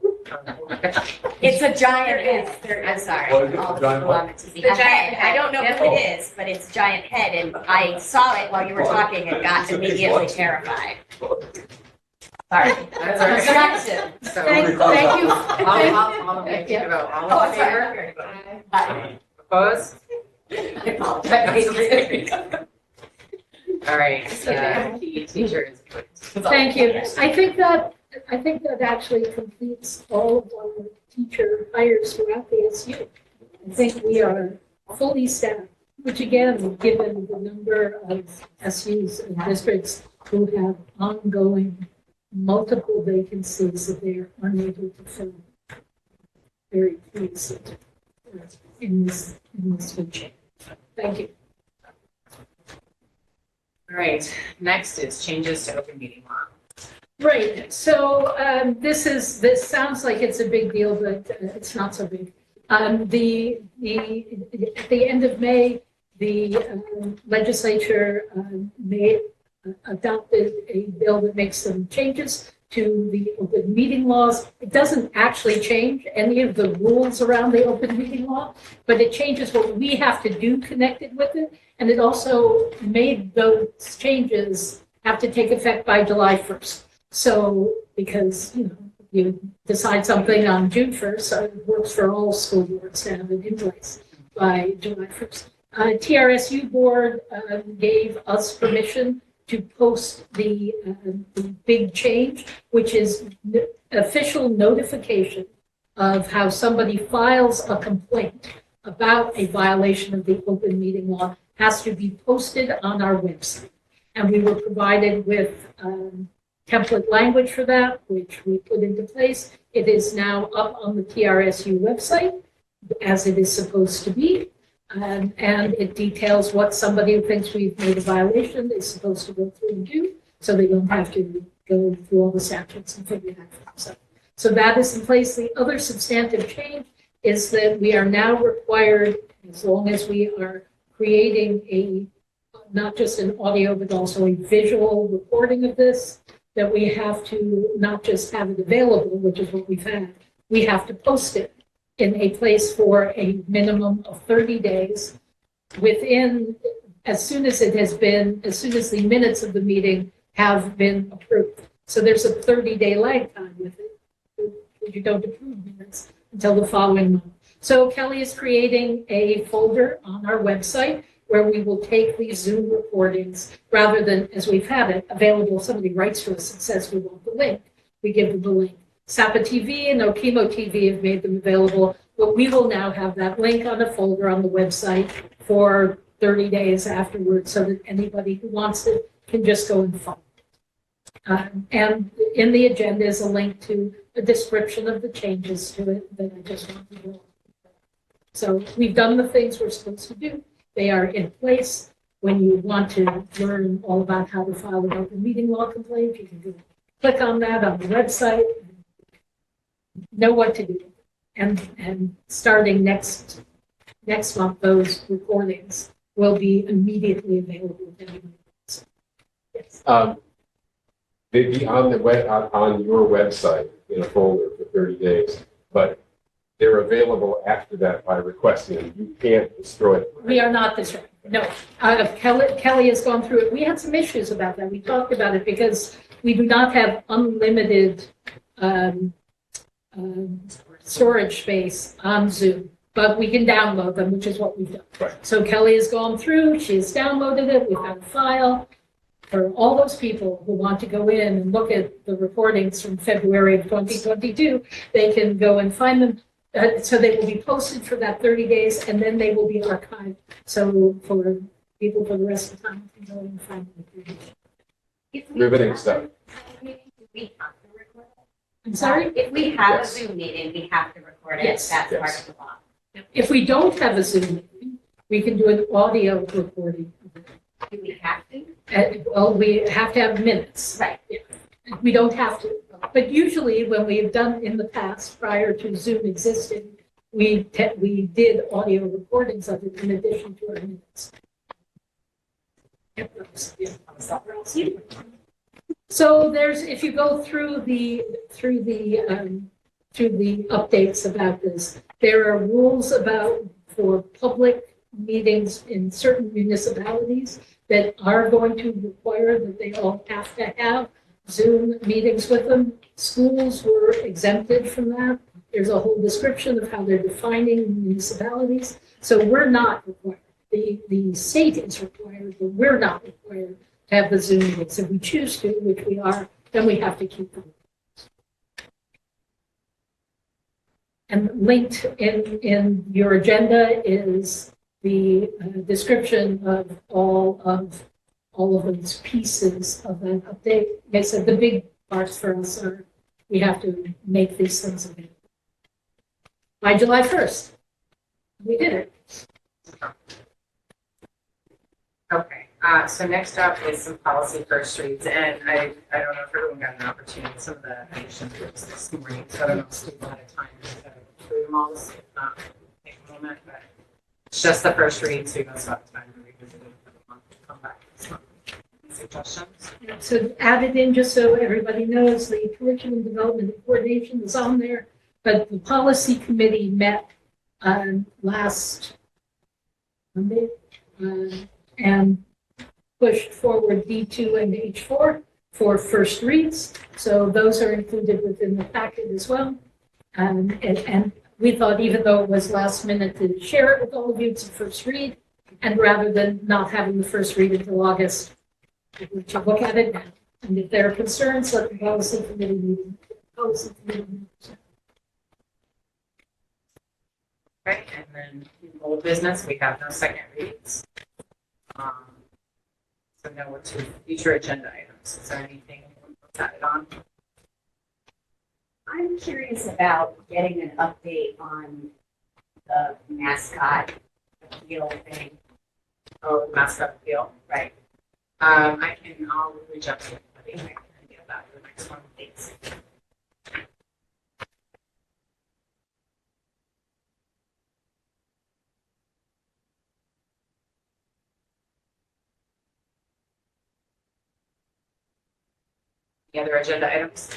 It's a giant head. I'm sorry. What is it, a All the giant people what? on the TV. The A giant head. I head. don't know who it is, but it's a giant head, and I saw it while you were talking and got immediately terrified. Sorry. That's all right. Distraction. So, Thank you. all of you, take a vote. All Oh, in I'm favor? sorry. Opposed? I apologize. All right, PE teacher is put. Thank you. I think that actually completes all of our teacher hires throughout the SU. I think we are fully staffed, which again, given the number of SUs and districts who have ongoing multiple vacancies that they are unable to fill. Very pleased in this function. Thank you. All right, next is changes to open meeting law. Right, so this sounds like it's a big deal, but it's not so big. At the end of May, the legislature adopted a bill that makes some changes to the open meeting laws. It doesn't actually change any of the rules around the open meeting law, but it changes what we have to do connected with it. And it also made those changes have to take effect by July 1st. So, because, you decide something on June 1st, so it works for all school boards to have it in place by July 1st. TRSU board gave us permission to post the big change, which is official notification of how somebody files a complaint about a violation of the open meeting law has to be posted on our website. And we were provided with template language for that, which we put into place. It is now up on the TRSU website, as it is supposed to be. And it details what somebody who thinks we've made a violation is supposed to go through and do, so they don't have to go through all the statutes and figure that out. So that is in place. The other substantive change is that we are now required, as long as we are creating not just an audio, but also a visual recording of this, that we have to not just have it available, which is what we've had, we have to post it in a place for a minimum of 30 days as soon as the minutes of the meeting have been approved. So there's a 30-day lag time with it. You don't approve minutes until the following month. So Kelly is creating a folder on our website where we will take these Zoom recordings rather than, as we've had it, available. Somebody writes to us and says, we want the link. We give them the link. SAPA-TV and Okemo-TV have made them available, but we will now have that link on a folder on the website for 30 days afterwards so that anybody who wants it can just go and find it. And in the agenda is a link to a description of the changes to it that I just want to do. So we've done the things we're supposed to do. They are in place. When you want to learn all about how to file an open meeting law complaint, you can click on that on the website, know what to do. And starting next month, those recordings will be immediately available to everyone. Yes. They'd be on your website in a folder for 30 days, but they're available after that by requesting. You can't destroy it. We are not destroying. No. Kelly has gone through it. We had some issues about that. We talked about it because we do not have unlimited storage space on Zoom, but we can download them, which is what we've done. Right. So Kelly has gone through, she has downloaded it, we've got a file. For all those people who want to go in and look at the recordings from February of 2022, they can go and find them. So they will be posted for that 30 days, and then they will be archived. So for people for the rest of the time, can go and find them. Riveting stuff. I'm sorry? If we have Yes. a Zoom meeting, we have to record it. Yes. That's Yes. part of the law. If we don't have a Zoom meeting, we can do an audio recording. Do we have to? Well, we have to have minutes. Right. We don't have to. But usually when we've done in the past, prior to Zoom existing, we did audio recordings of it in addition to our minutes. So if you go through the through the updates about this. There are rules for public meetings in certain municipalities that are going to require that they all have to have Zoom meetings with them. Schools were exempted from that. There's a whole description of how they're defining municipalities. So we're not required. The state is required, but we're not required to have the Zoom meetings. If we choose to, which we are, then we have to keep them. And linked in your agenda is the description of all of those pieces of an update. Like I said, the big parts for us are we have to make these things available by July 1st. We did it. Okay, so next up is some policy first reads, and I don't know if everyone got an opportunity, some of the additions were just this morning, so I don't know if we had time to go through them all, if not, take a moment, but it's just the first read, so you guys have time to revisit it for the month to come back. So, any suggestions? So added in, just so everybody knows, the curriculum development and coordination is on there, but the policy committee met last Monday and pushed forward D2 and H4 for first reads. So those are included within the packet as well. And we thought, even though it was last minute, to share it with all of you, it's a first read. And rather than not having the first read until August, we should look at it now. And if there are concerns, let the policy committee meeting. Okay, and then in old business, we have no second reads. So now we're to future agenda items. Is there anything anyone wants added on? I'm curious about getting an update on the mascot appeal thing. Oh, the mascot appeal. Right. I'll reach out to everybody and get that for the next one. Thanks. Any other agenda items?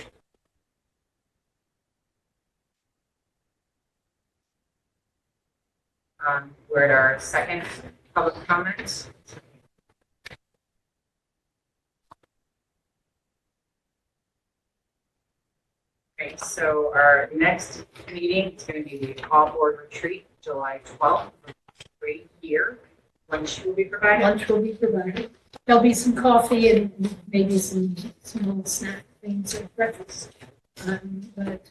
We're at our second public comment. Okay, so our next meeting is going to be the all-board retreat, July 12th, right here. Lunch will be provided. Lunch will be provided. There'll be some coffee and maybe some small snack things or breakfast. But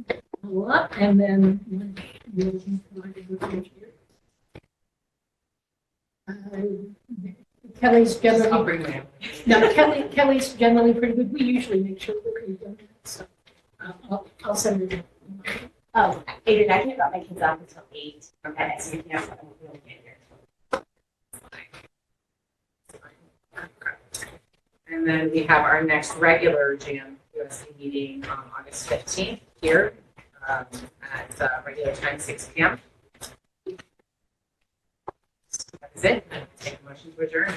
a lot, and then lunch will be provided with lunch here. Kelly's I'll generally, bring them. no, Kelly's generally pretty good. We usually make sure that we don't. So I'll send it. Oh, Adrian, I can't drop my kids off until 8. Okay, so you can have someone who will get here. And then we have our next regular GM USC meeting on August 15th here at regular time, 6 p.m. That's it. Take a motion to adjourn.